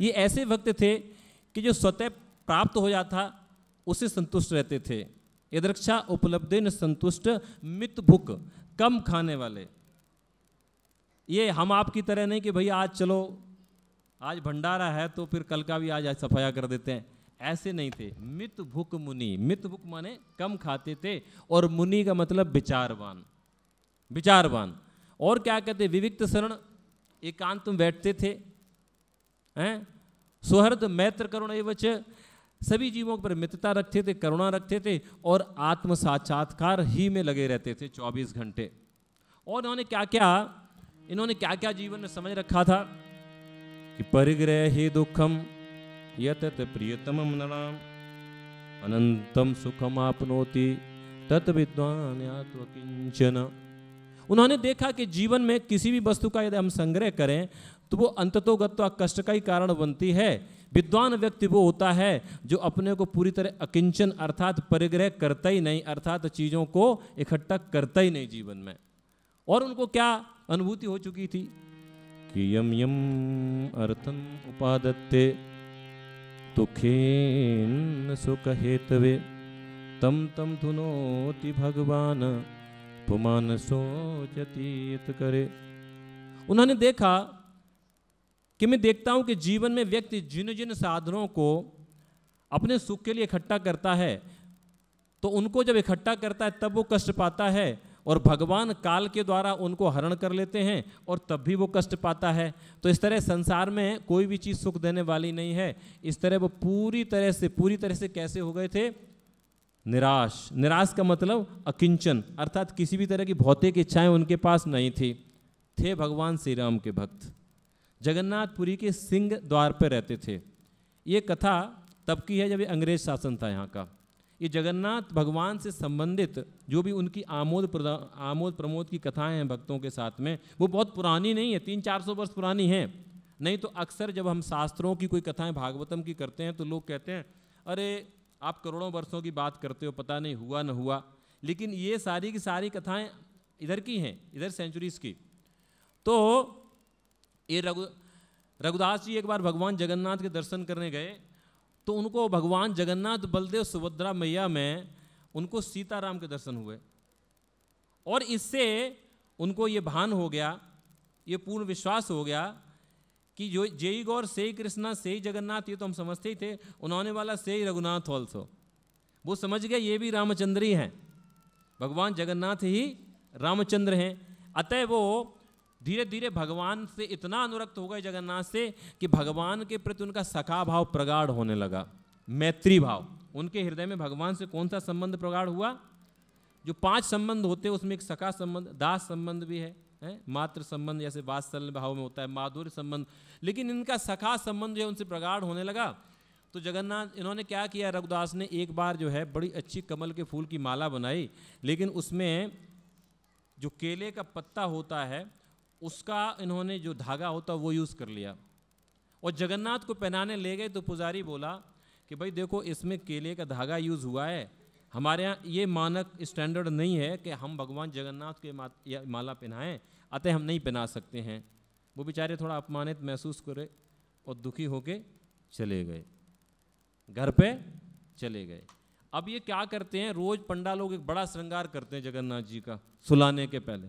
ये ऐसे भक्त थे कि जो स्वतः प्राप्त हो जाता उससे संतुष्ट रहते थे। यदृक्षा उपलब्धेन संतुष्ट मित भुक, कम खाने वाले। ये हम आपकी तरह नहीं कि भाई आज चलो आज भंडारा है तो फिर कल का भी आज सफाया कर देते हैं, ऐसे नहीं थे। मित भुक मुनि, मित भुक माने कम खाते थे और मुनि का मतलब विचारवान, विचारवान। और क्या कहते, विविक्त शरण, एकांत में बैठते थे हैं। सुहृद मैत्र करुण एवच, सभी जीवों पर मित्रता रखते थे, करुणा रखते थे और आत्म साक्षात्कार ही में लगे रहते थे 24 घंटे। और इन्होंने क्या क्या जीवन में समझ रखा था कि परिग्रह ही दुखम यतत प्रियतमम नराम अनंतम सुखम आपनोति तत् विद्वान यातो किंचन। उन्होंने देखा कि जीवन में किसी भी वस्तु का यदि हम संग्रह करें तो वो अंततोगत्वा कष्ट का ही कारण बनती है। विद्वान व्यक्ति वो होता है जो अपने को पूरी तरह अकिंचन अर्थात परिग्रह करता ही नहीं, अर्थात चीज़ों को इकट्ठा करता ही नहीं जीवन में। और उनको क्या अनुभूति हो चुकी थी कि यम यम अर्थम उपादत्ते दुखेन सुख हेतवे तम तम धुनोति भगवान पुमान सोचतीत करे। उन्होंने देखा कि मैं देखता हूं कि जीवन में व्यक्ति जिन जिन साधनों को अपने सुख के लिए इकट्ठा करता है तो उनको जब इकट्ठा करता है तब वो कष्ट पाता है और भगवान काल के द्वारा उनको हरण कर लेते हैं और तब भी वो कष्ट पाता है। तो इस तरह संसार में कोई भी चीज़ सुख देने वाली नहीं है। इस तरह वो पूरी तरह से कैसे हो गए थे, निराश। निराश का मतलब अकिंचन, अर्थात किसी भी तरह की भौतिक इच्छाएं उनके पास नहीं थी। थे भगवान श्री राम के भक्त, जगन्नाथपुरी के सिंह द्वार पर रहते थे। ये कथा तब की है जब ये अंग्रेज शासन था यहाँ का। ये जगन्नाथ भगवान से संबंधित जो भी उनकी आमोद प्रमोद की कथाएं हैं भक्तों के साथ में, वो बहुत पुरानी नहीं है, 300-400 वर्ष पुरानी हैं। नहीं तो अक्सर जब हम शास्त्रों की कोई कथाएं भागवतम की करते हैं तो लोग कहते हैं अरे आप करोड़ों वर्षों की बात करते हो, पता नहीं हुआ न हुआ। लेकिन ये सारी की सारी कथाएं इधर की हैं, इधर सेंचुरीज की। तो ये रघुदास जी एक बार भगवान जगन्नाथ के दर्शन करने गए तो उनको भगवान जगन्नाथ बलदेव सुभद्रा मैया में उनको सीताराम के दर्शन हुए और इससे उनको ये भान हो गया, ये पूर्ण विश्वास हो गया कि जो जेई गौर से ही कृष्णा से ही जगन्नाथ, ये तो हम समझते ही थे, उन्होंने वाला से ही रघुनाथ ऑल्सो। वो समझ गए ये भी रामचंद्र ही हैं, भगवान जगन्नाथ ही रामचंद्र हैं। अतः वो धीरे धीरे भगवान से इतना अनुरक्त हो गए जगन्नाथ से कि भगवान के प्रति उनका सखा भाव प्रगाढ़ होने लगा, मैत्री भाव। उनके हृदय में भगवान से कौन सा संबंध प्रगाढ़ हुआ? जो 5 संबंध होते हैं उसमें एक सखा संबंध, दास संबंध भी है, मातृ संबंध जैसे वात्सल्य भाव में होता है, माधुर्य संबंध, लेकिन इनका सखा संबंध जो है उनसे प्रगाढ़ होने लगा। तो जगन्नाथ इन्होंने क्या किया, रघुदास ने एक बार जो है बड़ी अच्छी कमल के फूल की माला बनाई, लेकिन उसमें जो केले का पत्ता होता है उसका इन्होंने जो धागा होता वो यूज़ कर लिया और जगन्नाथ को पहनाने ले गए। तो पुजारी बोला कि भाई देखो इसमें केले का धागा यूज़ हुआ है, हमारे यहाँ ये मानक स्टैंडर्ड नहीं है कि हम भगवान जगन्नाथ के माला पहनाएं, अतः हम नहीं पहना सकते हैं। वो बेचारे थोड़ा अपमानित महसूस करे और दुखी होके चले गए, घर पे चले गए। अब ये क्या करते हैं, रोज़ पंडाल लोग एक बड़ा श्रृंगार करते हैं जगन्नाथ जी का सुलाने के पहले।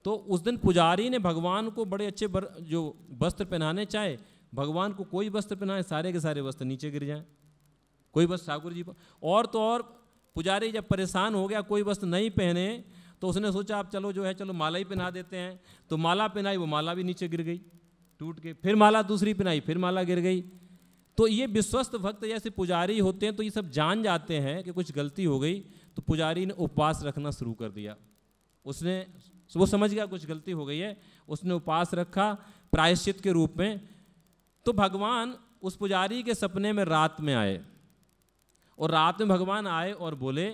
तो उस दिन पुजारी ने भगवान को बड़े अच्छे जो वस्त्र पहनाने चाहे, भगवान को कोई वस्त्र पहनाए सारे के सारे वस्त्र नीचे गिर जाएं, कोई वस्त्र ठाकुर जी पर। और तो और पुजारी जब परेशान हो गया, कोई वस्त्र नहीं पहने, तो उसने सोचा अब चलो जो है चलो माला ही पहना देते हैं। तो माला पहनाई, वो माला भी नीचे गिर गई टूट के। फिर माला दूसरी पहनाई, फिर माला गिर गई। तो ये विश्वस्त भक्त जैसे पुजारी होते हैं, तो ये सब जान जाते हैं कि कुछ गलती हो गई। तो पुजारी ने उपवास रखना शुरू कर दिया। वो समझ गया कुछ गलती हो गई है, उसने उपवास रखा प्रायश्चित के रूप में। तो भगवान उस पुजारी के सपने में रात में आए, और रात में भगवान आए और बोले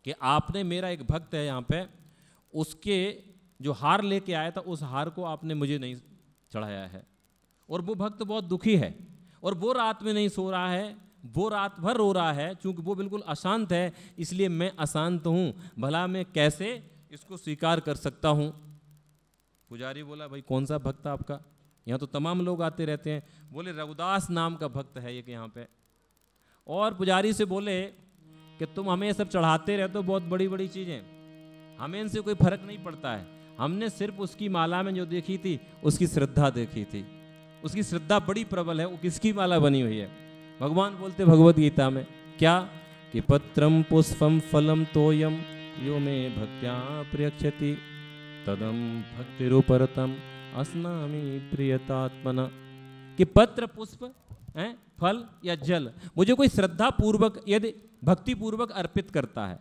कि आपने, मेरा एक भक्त है यहाँ पे, उसके जो हार लेके आया था उस हार को आपने मुझे नहीं चढ़ाया है, और वो भक्त बहुत दुखी है, और वो रात में नहीं सो रहा है, वो रात भर रो रहा है, चूंकि वो बिल्कुल अशांत है, इसलिए मैं अशांत हूँ, भला मैं कैसे इसको स्वीकार कर सकता हूँ। पुजारी बोला भाई कौन सा भक्त आपका, यहाँ तो तमाम लोग आते रहते हैं। बोले रघुदास नाम का भक्त है एक यहाँ पे। और पुजारी से बोले कि तुम हमें सब चढ़ाते रहते हो बहुत बड़ी बड़ी चीज़ें, हमें इनसे कोई फर्क नहीं पड़ता है, हमने सिर्फ उसकी माला में जो देखी थी उसकी श्रद्धा देखी थी, उसकी श्रद्धा बड़ी प्रबल है, वो किसकी माला बनी हुई है। भगवान बोलते भगवत गीता में क्या कि पत्रम पुष्पम फलम तोयम यो में भक्त्या प्रियक्षति तदम भक्तिरूपरतम अस्नामि प्रियतात्मना। कि पत्र पुष्प हैं, फल या जल मुझे कोई श्रद्धा पूर्वक यदि भक्ति पूर्वक अर्पित करता है,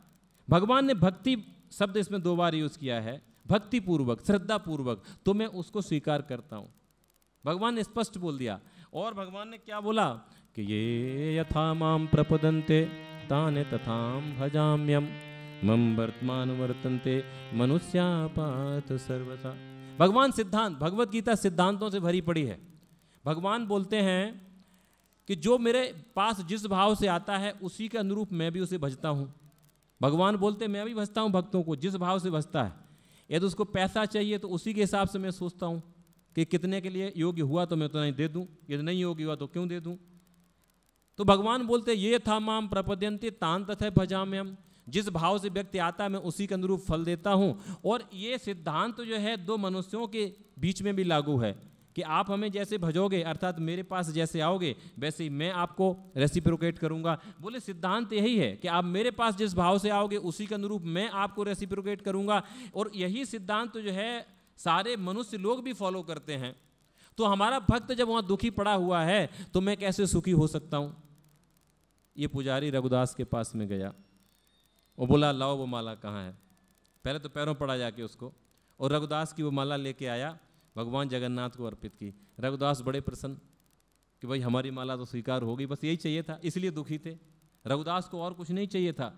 भगवान ने भक्ति शब्द इसमें 2 बार यूज किया है, भक्ति पूर्वक श्रद्धा पूर्वक, तो मैं उसको स्वीकार करता हूँ। भगवान ने स्पष्ट बोल दिया। और भगवान ने क्या बोला कि ये यथा माम प्रपदन्ते ताने तथाम भजाम्यम मम वर्तमान वर्तन्ते मनुष्या पार्थ सर्वथा। भगवान सिद्धांत, भगवत गीता सिद्धांतों से भरी पड़ी है। भगवान बोलते हैं कि जो मेरे पास जिस भाव से आता है उसी के अनुरूप मैं भी उसे भजता हूँ। भगवान बोलते मैं भी भजता हूँ भक्तों को जिस भाव से भजता है। यदि उसको पैसा चाहिए तो उसी के हिसाब से मैं सोचता हूँ कि कितने के लिए योग्य हुआ तो मैं उतना ही दे दूँ, यदि नहीं योग्य हुआ तो क्यों दे दूँ। तो भगवान बोलते ये था माम प्रपद्यन्ते तान तथा भजाम्यहम्, जिस भाव से व्यक्ति आता है मैं उसी के अनुरूप फल देता हूँ। और ये सिद्धांत जो है 2 मनुष्यों के बीच में भी लागू है कि आप हमें जैसे भजोगे, अर्थात मेरे पास जैसे आओगे वैसे ही मैं आपको रेसिप्रोकेट करूंगा। बोले सिद्धांत यही है कि आप मेरे पास जिस भाव से आओगे उसी के अनुरूप मैं आपको रेसिप्रोकेट करूंगा। और यही सिद्धांत जो है सारे मनुष्य लोग भी फॉलो करते हैं। तो हमारा भक्त जब वहाँ दुखी पड़ा हुआ है तो मैं कैसे सुखी हो सकता हूँ। ये पुजारी रघुदास के पास में गया, वो बोला लाओ वो माला कहाँ है। पहले तो पैरों पड़ा जाके उसको, और रघुदास की वो माला लेके आया, भगवान जगन्नाथ को अर्पित की। रघुदास बड़े प्रसन्न कि भाई हमारी माला तो स्वीकार होगी, बस यही चाहिए था, इसलिए दुखी थे। रघुदास को और कुछ नहीं चाहिए था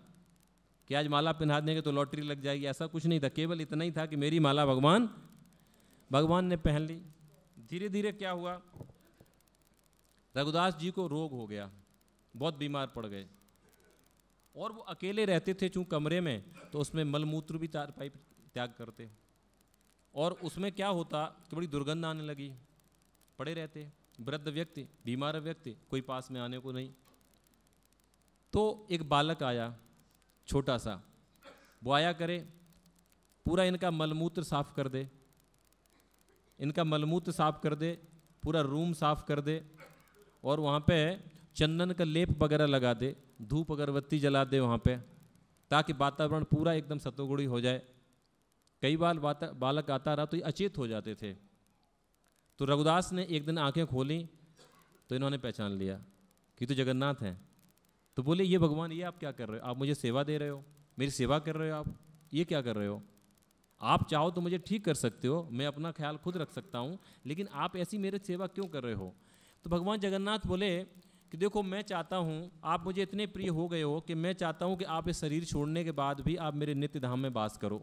कि आज माला पहना देंगे तो लॉटरी लग जाएगी, ऐसा कुछ नहीं था। केवल इतना ही था कि मेरी माला भगवान ने पहन ली। धीरे धीरे क्या हुआ, रघुदास जी को रोग हो गया, बहुत बीमार पड़ गए। और वो अकेले रहते थे चूँकि कमरे में, तो उसमें मलमूत्र भी त्याग करते। और उसमें क्या होता कि बड़ी दुर्गंध आने लगी, पड़े रहते वृद्ध व्यक्ति, बीमार व्यक्ति, कोई पास में आने को नहीं। तो एक बालक आया छोटा सा, वो आया करे पूरा इनका मलमूत्र साफ कर दे, इनका मलमूत्र साफ कर दे, पूरा रूम साफ कर दे, और वहाँ पे चंदन का लेप वगैरह लगा दे, धूप अगरबत्ती जला दे वहाँ पे, ताकि वातावरण पूरा एकदम सतोगुणी हो जाए। कई बार बालक आता रहा तो ये अचेत हो जाते थे। तो रघुदास ने एक दिन आंखें खोली तो इन्होंने पहचान लिया कि तो जगन्नाथ हैं। तो बोले ये भगवान, ये आप क्या कर रहे हो, आप मुझे सेवा दे रहे हो, मेरी सेवा कर रहे हो आप, ये क्या कर रहे हो। आप चाहो तो मुझे ठीक कर सकते हो, मैं अपना ख्याल खुद रख सकता हूँ, लेकिन आप ऐसी मेरी सेवा क्यों कर रहे हो। तो भगवान जगन्नाथ बोले कि देखो मैं चाहता हूँ, आप मुझे इतने प्रिय हो गए हो कि मैं चाहता हूँ कि आप इस शरीर छोड़ने के बाद भी आप मेरे नित्य धाम में वास करो।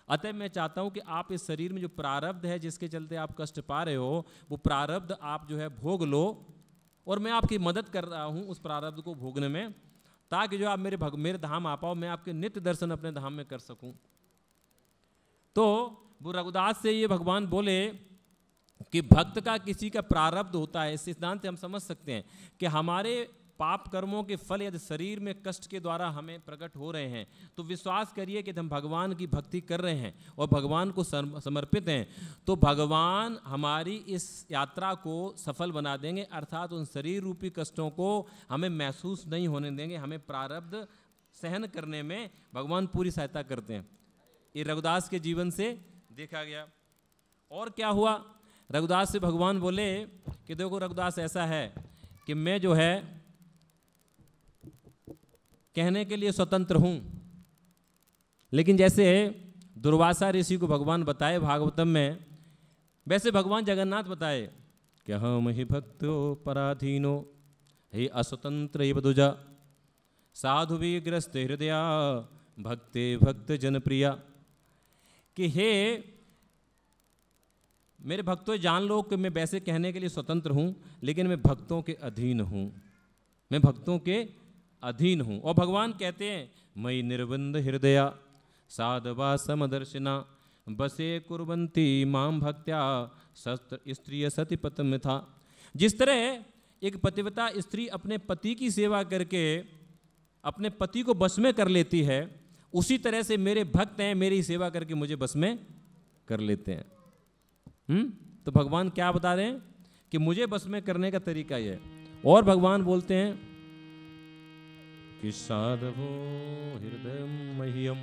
अतः मैं चाहता हूँ कि आप इस शरीर में जो प्रारब्ध है जिसके चलते आप कष्ट पा रहे हो, वो प्रारब्ध आप जो है भोग लो, और मैं आपकी मदद कर रहा हूँ उस प्रारब्ध को भोगने में, ताकि जो आप मेरे धाम आ पाओ, मैं आपके नित्य दर्शन अपने धाम में कर सकूँ। तो वो रघुदास से ये भगवान बोले कि भक्त का किसी का प्रारब्ध होता है। इस सिद्धांत से हम समझ सकते हैं कि हमारे पाप कर्मों के फल यदि शरीर में कष्ट के द्वारा हमें प्रकट हो रहे हैं, तो विश्वास करिए कि हम भगवान की भक्ति कर रहे हैं और भगवान को समर्पित हैं, तो भगवान हमारी इस यात्रा को सफल बना देंगे। अर्थात उन शरीर रूपी कष्टों को हमें महसूस नहीं होने देंगे, हमें प्रारब्ध सहन करने में भगवान पूरी सहायता करते हैं। ये रघुदास के जीवन से देखा गया। और क्या हुआ, रघुदास से भगवान बोले कि देखो रघुदास, ऐसा है कि मैं जो है कहने के लिए स्वतंत्र हूँ, लेकिन जैसे दुर्वासा ऋषि को भगवान बताए भागवतम में, वैसे भगवान जगन्नाथ बताए कि हम ही भक्तो पराधीनो हे अस्वतंत्र एव दुजा साधु विग्रस्त हृदया भक्ते भक्त जनप्रिया, कि हे मेरे भक्तों जान लो कि मैं वैसे कहने के लिए स्वतंत्र हूँ, लेकिन मैं भक्तों के अधीन हूँ, मैं भक्तों के अधीन हूँ। और भगवान कहते हैं मयि निर्बंध हृदया साधवा समदर्शिना बसे कुर्वन्ति माम भक्त्या शस्त्र स्त्रिय सती पतम था। जिस तरह एक पतिव्रता स्त्री अपने पति की सेवा करके अपने पति को बस में कर लेती है, उसी तरह से मेरे भक्त हैं मेरी सेवा करके मुझे बस में कर लेते हैं। तो भगवान क्या बता रहे हैं कि मुझे बस में करने का तरीका ये है। और भगवान बोलते हैं कि साधवो हृदय मह्यम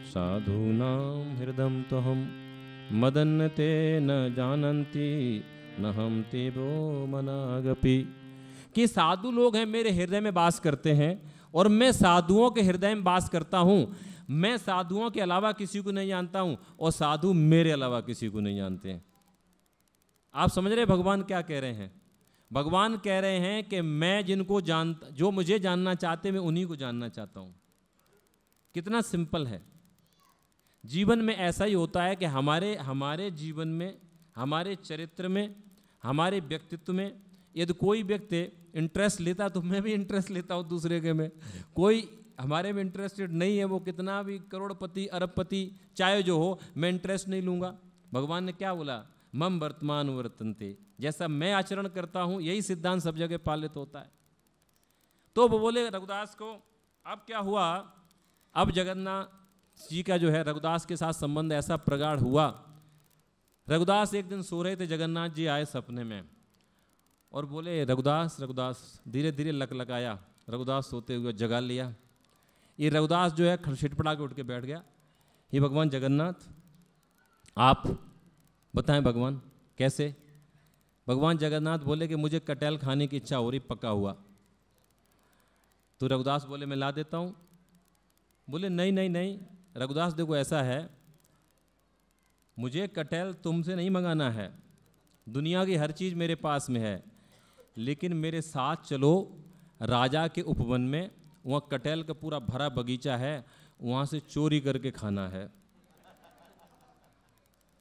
साधूनां हृदय तो हम मदन ते न जानन्ति न हम ते वो मनागपि, कि साधु लोग हैं मेरे हृदय में वास करते हैं और मैं साधुओं के हृदय में वास करता हूँ। मैं साधुओं के अलावा किसी को नहीं जानता हूँ और साधु मेरे अलावा किसी को नहीं जानते हैं। आप समझ रहे भगवान क्या कह रहे हैं? भगवान कह रहे हैं कि मैं जिनको जानता, जो मुझे जानना चाहते मैं उन्हीं को जानना चाहता हूँ। कितना सिंपल है। जीवन में ऐसा ही होता है कि हमारे जीवन में, हमारे चरित्र में, हमारे व्यक्तित्व में यदि कोई व्यक्ति इंटरेस्ट लेता तो मैं भी इंटरेस्ट लेता हूँ दूसरे के में। कोई हमारे में इंटरेस्टेड नहीं है, वो कितना भी करोड़पति अरबपति चाहे जो हो, मैं इंटरेस्ट नहीं लूँगा। भगवान ने क्या बोला? मम वर्तमान वर्तन्ते, जैसा मैं आचरण करता हूँ यही सिद्धांत सब जगह पालित होता है। तो वो बोले रघुदास को, अब क्या हुआ, अब जगन्नाथ जी का जो है रघुदास के साथ संबंध ऐसा प्रगाढ़ हुआ। रघुदास एक दिन सो रहे थे, जगन्नाथ जी आए सपने में और बोले रघुदास रघुदास, धीरे धीरे लकलकाया। रघुदास सोते हुए जगा लिया। ये रघुदास जो है छिटपटा के उठ के बैठ गया। ये भगवान जगन्नाथ आप बताएं भगवान कैसे? भगवान जगन्नाथ बोले कि मुझे कटहल खाने की इच्छा हो रही, पका हुआ। तो रघुदास बोले मैं ला देता हूँ। बोले नहीं नहीं नहीं रघुदास, देखो ऐसा है, मुझे कटहल तुमसे नहीं मंगाना है, दुनिया की हर चीज़ मेरे पास में है, लेकिन मेरे साथ चलो राजा के उपवन में, वहाँ कटहल का पूरा भरा बगीचा है, वहाँ से चोरी करके खाना है।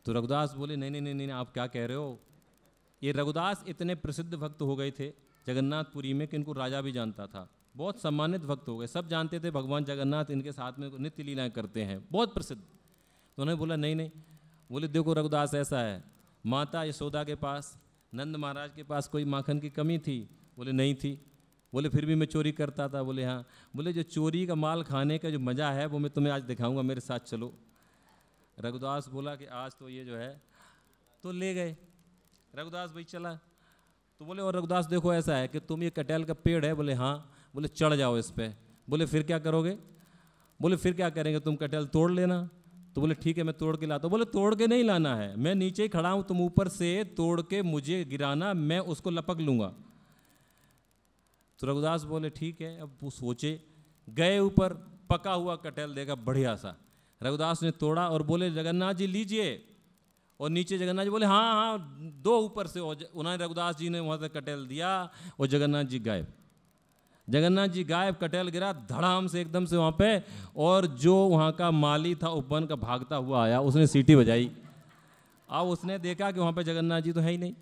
तो रघुदास बोले नहीं नहीं नहीं नहीं, आप क्या कह रहे हो? ये रघुदास इतने प्रसिद्ध भक्त हो गए थे जगन्नाथपुरी में कि इनको राजा भी जानता था। बहुत सम्मानित भक्त हो गए, सब जानते थे भगवान जगन्नाथ इनके साथ में नित्य लीलाएं करते हैं, बहुत प्रसिद्ध। तो उन्होंने बोला नहीं नहीं। बोले देखो रघुदास ऐसा है, माता यशोदा के पास, नंद महाराज के पास कोई माखन की कमी थी? बोले नहीं थी। बोले फिर भी मैं चोरी करता था? बोले हाँ। बोले जो चोरी का माल खाने का जो मज़ा है वो मैं तुम्हें आज दिखाऊंगा, मेरे साथ चलो। रघुदास बोला कि आज तो ये जो है, तो ले गए। रघुदास भाई चला। तो बोले और रघुदास देखो ऐसा है कि तुम ये कटहल का पेड़ है? बोले हाँ। बोले चढ़ जाओ इस पर। बोले फिर क्या करोगे? बोले फिर क्या करेंगे, तुम कटहल तोड़ लेना। तो बोले ठीक है मैं तोड़ के लाता हूँ। बोले तोड़ के नहीं लाना है, मैं नीचे ही खड़ा हूँ, तुम ऊपर से तोड़ के मुझे गिराना, मैं उसको लपक लूँगा। तो रघुदास बोले ठीक है। अब वो सोचे, गए ऊपर, पका हुआ कटहल देखा बढ़िया सा। रघुदास ने तोड़ा और बोले जगन्नाथ जी लीजिए। और नीचे जगन्नाथ जी बोले हाँ हाँ दो ऊपर से। उन्होंने रघुदास जी ने वहाँ से कटहल दिया और जगन्नाथ जी गायब। जगन्नाथ जी गायब, कटहल गिरा धड़ाम से एकदम से वहाँ पे। और जो वहाँ का माली था उपवन का भागता हुआ आया, उसने सीटी बजाई। अब उसने देखा कि वहाँ पे जगन्नाथ जी तो है ही नहीं।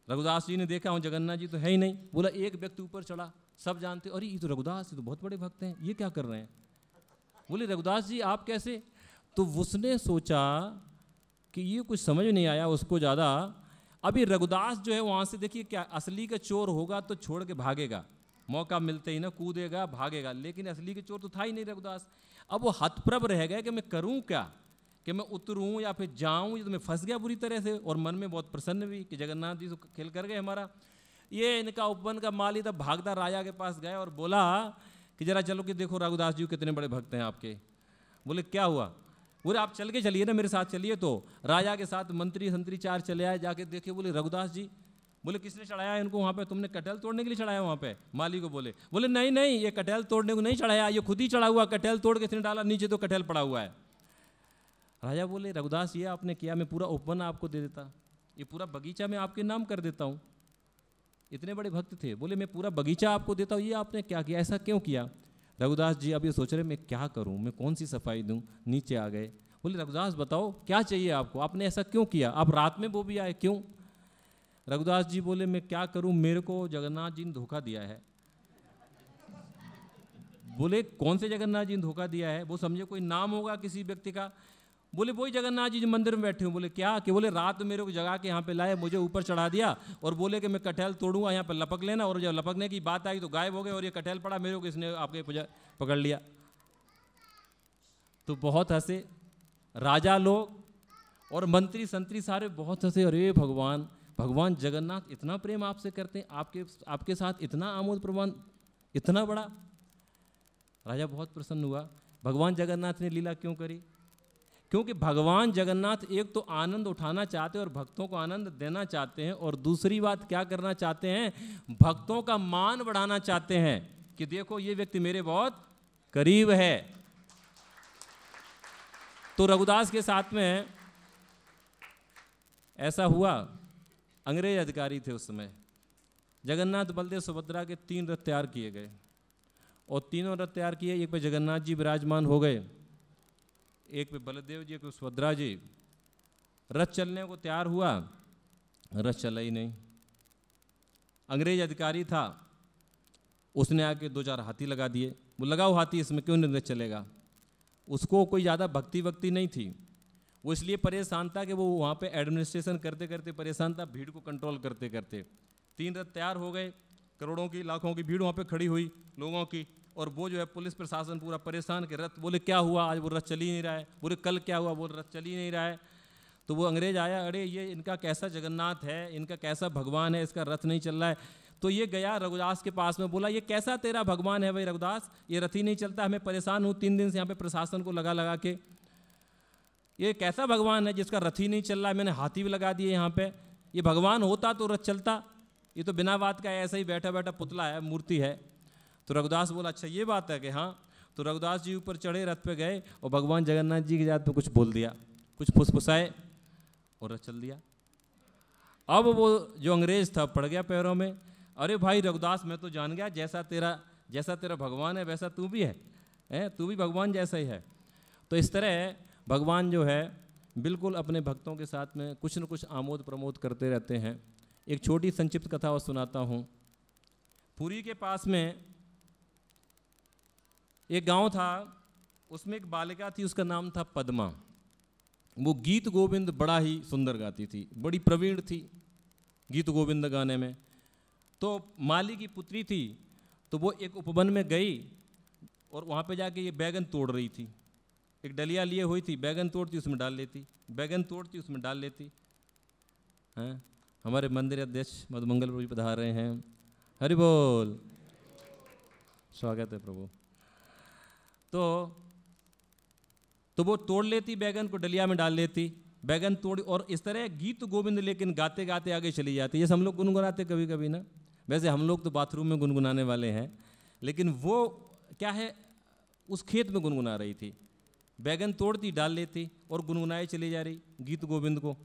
रघुदास जी ने देखा वहाँ जगन्नाथ जी तो है ही नहीं। बोला एक व्यक्ति ऊपर चढ़ा, सब जानते अरे ये तो रघुदास, ये तो बहुत बड़े भक्त हैं, ये क्या कर रहे हैं? बोले रघुदास जी आप कैसे? तो उसने सोचा कि ये कुछ समझ नहीं आया उसको ज़्यादा। अभी रघुदास जो है वहाँ से देखिए क्या, असली का चोर होगा तो छोड़ के भागेगा, मौका मिलते ही ना कूदेगा भागेगा, लेकिन असली के चोर तो था ही नहीं रघुदास। अब वो हतप्रभ रह गया कि मैं करूँ क्या, कि मैं उतरूँ या फिर जाऊँ। ये तो मैं फंस गया बुरी तरह से। और मन में बहुत प्रसन्न भी कि जगन्नाथ जी तो खेल कर गए हमारा। ये इनका उपवन का माली तब भागता राजा के पास गया और बोला कि जरा चलो कि देखो रघुदास जी कितने बड़े भक्त हैं आपके। बोले क्या हुआ? बोले आप चल के चलिए ना, मेरे साथ चलिए। तो राजा के साथ मंत्री संतरी 4 चले आए, जाके देखे, बोले रघुदास जी। बोले किसने चढ़ाया है इनको वहाँ पे? तुमने कटहल तोड़ने के लिए चढ़ाया वहाँ पे? माली को बोले नहीं नहीं, ये कटहल तोड़ने को नहीं चढ़ाया, ये खुद ही चढ़ा हुआ। कटहल तोड़ के इसने डाला नीचे तो कटहल पड़ा हुआ है। राजा बोले रघुदास ये आपने किया, मैं पूरा उपवन आपको दे देता, ये पूरा बगीचा मैं आपके नाम कर देता हूँ। इतने बड़े भक्त थे। बोले मैं पूरा बगीचा आपको देता हूँ, ये आपने क्या किया, ऐसा क्यों किया? रघुदास जी अब ये सोच रहे मैं क्या करूँ, मैं कौन सी सफाई दूँ। नीचे आ गए। बोले रघुदास बताओ क्या चाहिए आपको, आपने ऐसा क्यों किया, आप रात में वो भी आए क्यों? रघुदास जी बोले मैं क्या करूं, मेरे को जगन्नाथ जी ने धोखा दिया है। बोले कौन से जगन्नाथ जी ने धोखा दिया है? वो समझे कोई नाम होगा किसी व्यक्ति का। बोले वही जगन्नाथ जी जो मंदिर में बैठे हूँ। बोले क्या? कि बोले रात मेरे को जगा के यहाँ पे लाए, मुझे ऊपर चढ़ा दिया और बोले कि मैं कटहल तोड़ूंगा, यहाँ पर लपक लेना। और जब लपकने की बात आई तो गायब हो गए और ये कटहल पड़ा, मेरे को इसने आपके पकड़ लिया। तो बहुत हंसे राजा लोग और मंत्री संतरी सारे बहुत हंसे। अरे भगवान, भगवान जगन्नाथ इतना प्रेम आपसे करते हैं, आपके साथ इतना आमोद प्रमाण, इतना बड़ा। राजा बहुत प्रसन्न हुआ। भगवान जगन्नाथ ने लीला क्यों करी? क्योंकि भगवान जगन्नाथ एक तो आनंद उठाना चाहते हैं और भक्तों को आनंद देना चाहते हैं, और दूसरी बात क्या करना चाहते हैं, भक्तों का मान बढ़ाना चाहते हैं कि देखो ये व्यक्ति मेरे बहुत करीब है। तो रघुदास के साथ में ऐसा हुआ। अंग्रेज अधिकारी थे उस समय। जगन्नाथ बलदेव सुभद्रा के 3 रथ तैयार किए गए और तीनों रथ तैयार किए। एक पे जगन्नाथ जी विराजमान हो गए, एक पे बलदेव जी, एक पे सुभद्रा जी। रथ चलने को तैयार हुआ, रथ चला ही नहीं। अंग्रेज अधिकारी था, उसने आके 2-4 हाथी लगा दिए। वो लगाओ हाथी, इसमें क्यों नहीं रथ चलेगा? उसको कोई ज़्यादा भक्ति नहीं थी। वो इसलिए परेशान था कि वो वहाँ पे एडमिनिस्ट्रेशन करते करते परेशान था, भीड़ को कंट्रोल करते करते। 3 रथ तैयार हो गए, करोड़ों की लाखों की भीड़ वहाँ पे खड़ी हुई लोगों की, और वो जो है पुलिस प्रशासन पूरा परेशान के रथ। बोले क्या हुआ आज, वो रथ चल ही नहीं रहा है। बोले कल क्या हुआ, वो रथ चल ही नहीं रहा है। तो वो अंग्रेज आया, अरे ये इनका कैसा जगन्नाथ है, इनका कैसा भगवान है, इसका रथ नहीं चल रहा है। तो ये गया रघुदास के पास में, बोला ये कैसा तेरा भगवान है भाई रघुदास, ये रथ ही नहीं चलता, हमें परेशान हूँ 3 दिन से यहाँ पे प्रशासन को लगा के। ये कैसा भगवान है जिसका रथ ही नहीं चल रहा है, मैंने हाथी भी लगा दिए यहाँ पे, ये भगवान होता तो रथ चलता, ये तो बिना बात का ऐसा ही बैठा बैठा पुतला है, मूर्ति है। तो रघुदास बोला अच्छा ये बात है कि हाँ। तो रघुदास जी ऊपर चढ़े, रथ पे गए और भगवान जगन्नाथ जी की जात पे कुछ बोल दिया, कुछ फुसफुसाए और रथ चल दिया। अब वो जो अंग्रेज था पड़ गया पैरों में। अरे भाई रघुदास, मैं तो जान गया जैसा तेरा भगवान है वैसा तू भी है, तू भी भगवान जैसा ही है। तो इस तरह भगवान जो है बिल्कुल अपने भक्तों के साथ में कुछ न कुछ आमोद प्रमोद करते रहते हैं। एक छोटी संक्षिप्त कथा और सुनाता हूँ। पुरी के पास में एक गांव था, उसमें एक बालिका थी, उसका नाम था पद्मा। वो गीत गोविंद बड़ा ही सुंदर गाती थी, बड़ी प्रवीण थी गीत गोविंद गाने में। तो माली की पुत्री थी, तो वो एक उपवन में गई और वहाँ पे जाके ये बैगन तोड़ रही थी। एक डलिया लिए हुई थी, बैगन तोड़ती उसमें डाल लेती, बैगन तोड़ती उसमें डाल लेती। हैं, हमारे मंदिर अध्यक्ष मधुमंगल प्रभु पधार रहे हैं, हरि बोल, स्वागत है प्रभु। तो वो तोड़ लेती बैगन को, डलिया में डाल लेती, बैगन तोड़, और इस तरह गीत गोविंद लेकिन गाते गाते आगे चली जाती। जैसे हम लोग गुनगुनाते कभी कभी ना, वैसे हम लोग तो बाथरूम में गुनगुनाने वाले हैं, लेकिन वो क्या है उस खेत में गुनगुना रही थी। बैगन तोड़ती, डाल लेती और गुनगुनाए चली जा रही गीत गोविंद को।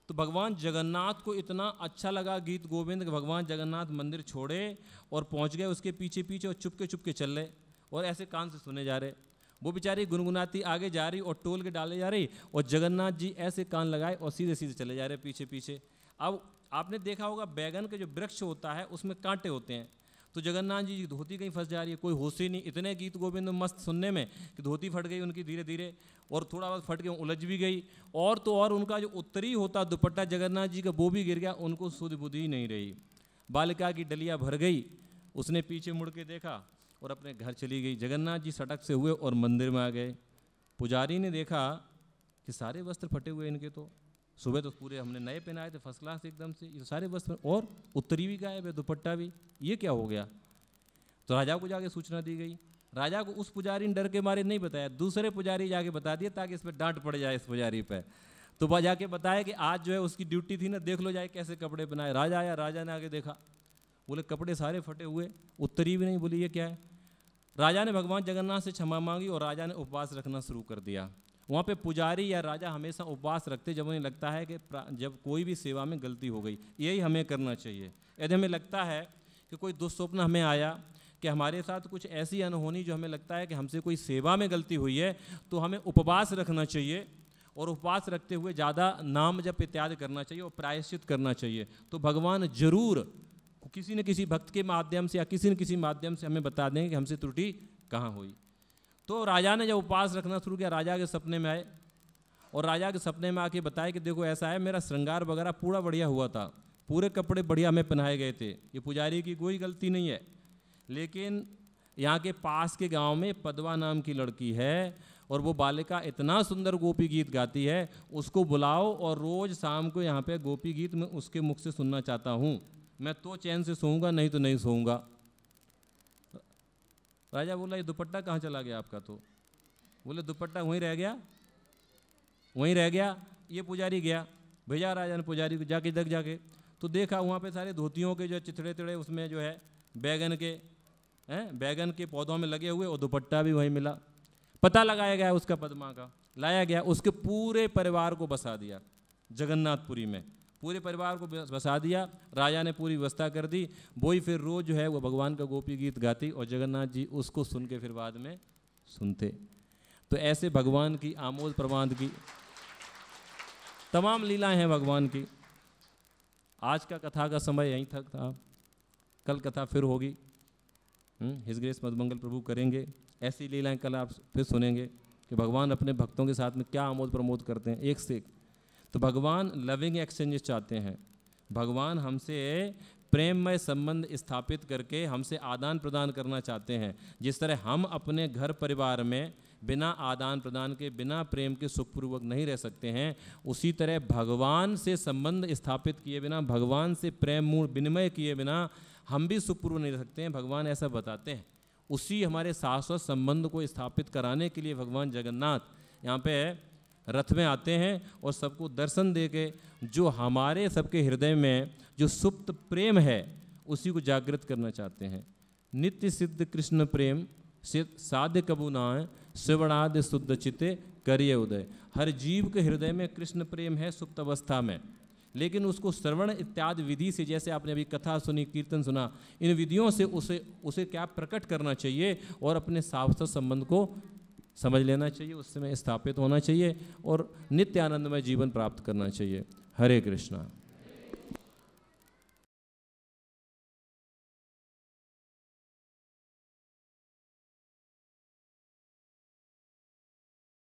तो भगवान जगन्नाथ को इतना अच्छा लगा गीत गोविंद कि भगवान जगन्नाथ मंदिर छोड़े और पहुंच गए उसके पीछे पीछे, और चुपके चल रहे और ऐसे कान से सुने जा रहे। वो बेचारी गुनगुनाती आगे जा रही और टोल के डाले जा रही, और जगन्नाथ जी ऐसे कान लगाए और सीधे सीधे चले जा रहे पीछे पीछे। अब आपने देखा होगा बैगन के जो वृक्ष होता है उसमें कांटे होते हैं, तो जगन्नाथ जी की धोती कहीं फंस जा रही है, कोई होश ही नहीं। इतने गीत गोविंद मस्त सुनने में कि धोती फट गई उनकी धीरे धीरे, और थोड़ा बहुत फट के उलझ भी गई। और तो और उनका जो उत्तरी होता दुपट्टा जगन्नाथ जी का वो भी गिर गया, उनको सुध बुद्धि ही नहीं रही। बालिका की डलिया भर गई, उसने पीछे मुड़ के देखा और अपने घर चली गई। जगन्नाथ जी सड़क से हुए और मंदिर में आ गए। पुजारी ने देखा कि सारे वस्त्र फटे हुए इनके, तो सुबह तो पूरे हमने नए पहनाए थे फर्स्ट क्लास एकदम से, ये सारे वस्त्र और उत्तरी भी गायब है, दुपट्टा भी, ये क्या हो गया? तो राजा को जाके सूचना दी गई। राजा को उस पुजारी ने डर के मारे नहीं बताया, दूसरे पुजारी जाके बता दिया ताकि इस पर डांट पड़ जाए इस पुजारी पे। तो वह जाके बताया कि आज जो है उसकी ड्यूटी थी ना, देख लो जाए कैसे कपड़े बनाए। राजा आया, राजा ने आगे देखा, बोले कपड़े सारे फटे हुए, उत्तरी भी नहीं। बोली ये क्या है? राजा ने भगवान जगन्नाथ से क्षमा मांगी और राजा ने उपवास रखना शुरू कर दिया। वहाँ पे पुजारी या राजा हमेशा उपवास रखते जब उन्हें लगता है कि जब कोई भी सेवा में गलती हो गई। यही हमें करना चाहिए। यदि हमें लगता है कि कोई दुस्वप्न हमें आया कि हमारे साथ कुछ ऐसी अनहोनी जो हमें लगता है कि हमसे कोई सेवा में गलती हुई है, तो हमें उपवास रखना चाहिए और उपवास रखते हुए ज़्यादा नाम जप इत्यादि करना चाहिए और प्रायश्चित करना चाहिए। तो भगवान जरूर किसी न किसी भक्त के माध्यम से या किसी न किसी माध्यम से हमें बता देंगे कि हमसे त्रुटि कहाँ हुई। तो राजा ने जब उपवास रखना शुरू किया, राजा के सपने में आए और राजा के सपने में आके बताया कि देखो ऐसा है, मेरा श्रृंगार वगैरह पूरा बढ़िया हुआ था, पूरे कपड़े बढ़िया में पहनाए गए थे, ये पुजारी की कोई गलती नहीं है। लेकिन यहाँ के पास के गांव में पदवा नाम की लड़की है और वो बालिका इतना सुंदर गोपी गीत गाती है, उसको बुलाओ और रोज़ शाम को यहाँ पे गोपी गीत मैं उसके मुख से सुनना चाहता हूँ। मैं तो चैन से सोऊंगा, नहीं तो नहीं सोऊंगा। राजा बोला ये दुपट्टा कहाँ चला गया आपका? तो बोले दुपट्टा वहीं रह गया, वहीं रह गया। ये पुजारी गया, भेजा राजा ने पुजारी को जाके दग जाके, तो देखा वहाँ पे सारे धोतियों के जो चिथड़े तिड़े उसमें जो है बैगन के पौधों में लगे हुए और दुपट्टा भी वहीं मिला। पता लगाया गया उसका पद्मा का, लाया गया, उसके पूरे परिवार को बसा दिया जगन्नाथपुरी में, पूरे परिवार को बसा दिया। राजा ने पूरी व्यवस्था कर दी। वही फिर रोज जो है वो भगवान का गोपी गीत गाती और जगन्नाथ जी उसको सुन के फिर बाद में सुनते। तो ऐसे भगवान की आमोद प्रमाद की तमाम लीलाएं हैं भगवान की। आज का कथा का समय यहीं तक था, कल कथा फिर होगी। हिज ग्रेस मधुमंगल प्रभु करेंगे, ऐसी लीलाएं कल आप फिर सुनेंगे कि भगवान अपने भक्तों के साथ में क्या आमोद प्रमोद करते हैं एक से एक। तो भगवान लविंग एक्सचेंजेस चाहते हैं, भगवान हमसे प्रेममय संबंध स्थापित करके हमसे आदान प्रदान करना चाहते हैं। जिस तरह हम अपने घर परिवार में बिना आदान प्रदान के, बिना प्रेम के सुखपूर्वक नहीं रह सकते हैं, उसी तरह भगवान से संबंध स्थापित किए बिना, भगवान से प्रेम मूल विनिमय किए बिना हम भी सुखपूर्वक नहीं रह सकते हैं। भगवान ऐसा बताते हैं। उसी हमारे शाश्वत संबंध को स्थापित कराने के लिए भगवान जगन्नाथ यहाँ पे रथ में आते हैं और सबको दर्शन दे के जो हमारे सबके हृदय में जो सुप्त प्रेम है उसी को जागृत करना चाहते हैं। नित्य सिद्ध कृष्ण प्रेम साध्य कबू नाय, शिवणाद शुद्ध चित्ते करिए उदय। हर जीव के हृदय में कृष्ण प्रेम है सुप्त अवस्था में, लेकिन उसको श्रवण इत्यादि विधि से, जैसे आपने अभी कथा सुनी, कीर्तन सुना, इन विधियों से उसे क्या प्रकट करना चाहिए और अपने शाश्वत संबंध को समझ लेना चाहिए, उसमें स्थापित होना चाहिए और नित्य आनंदमय जीवन प्राप्त करना चाहिए। हरे कृष्णा।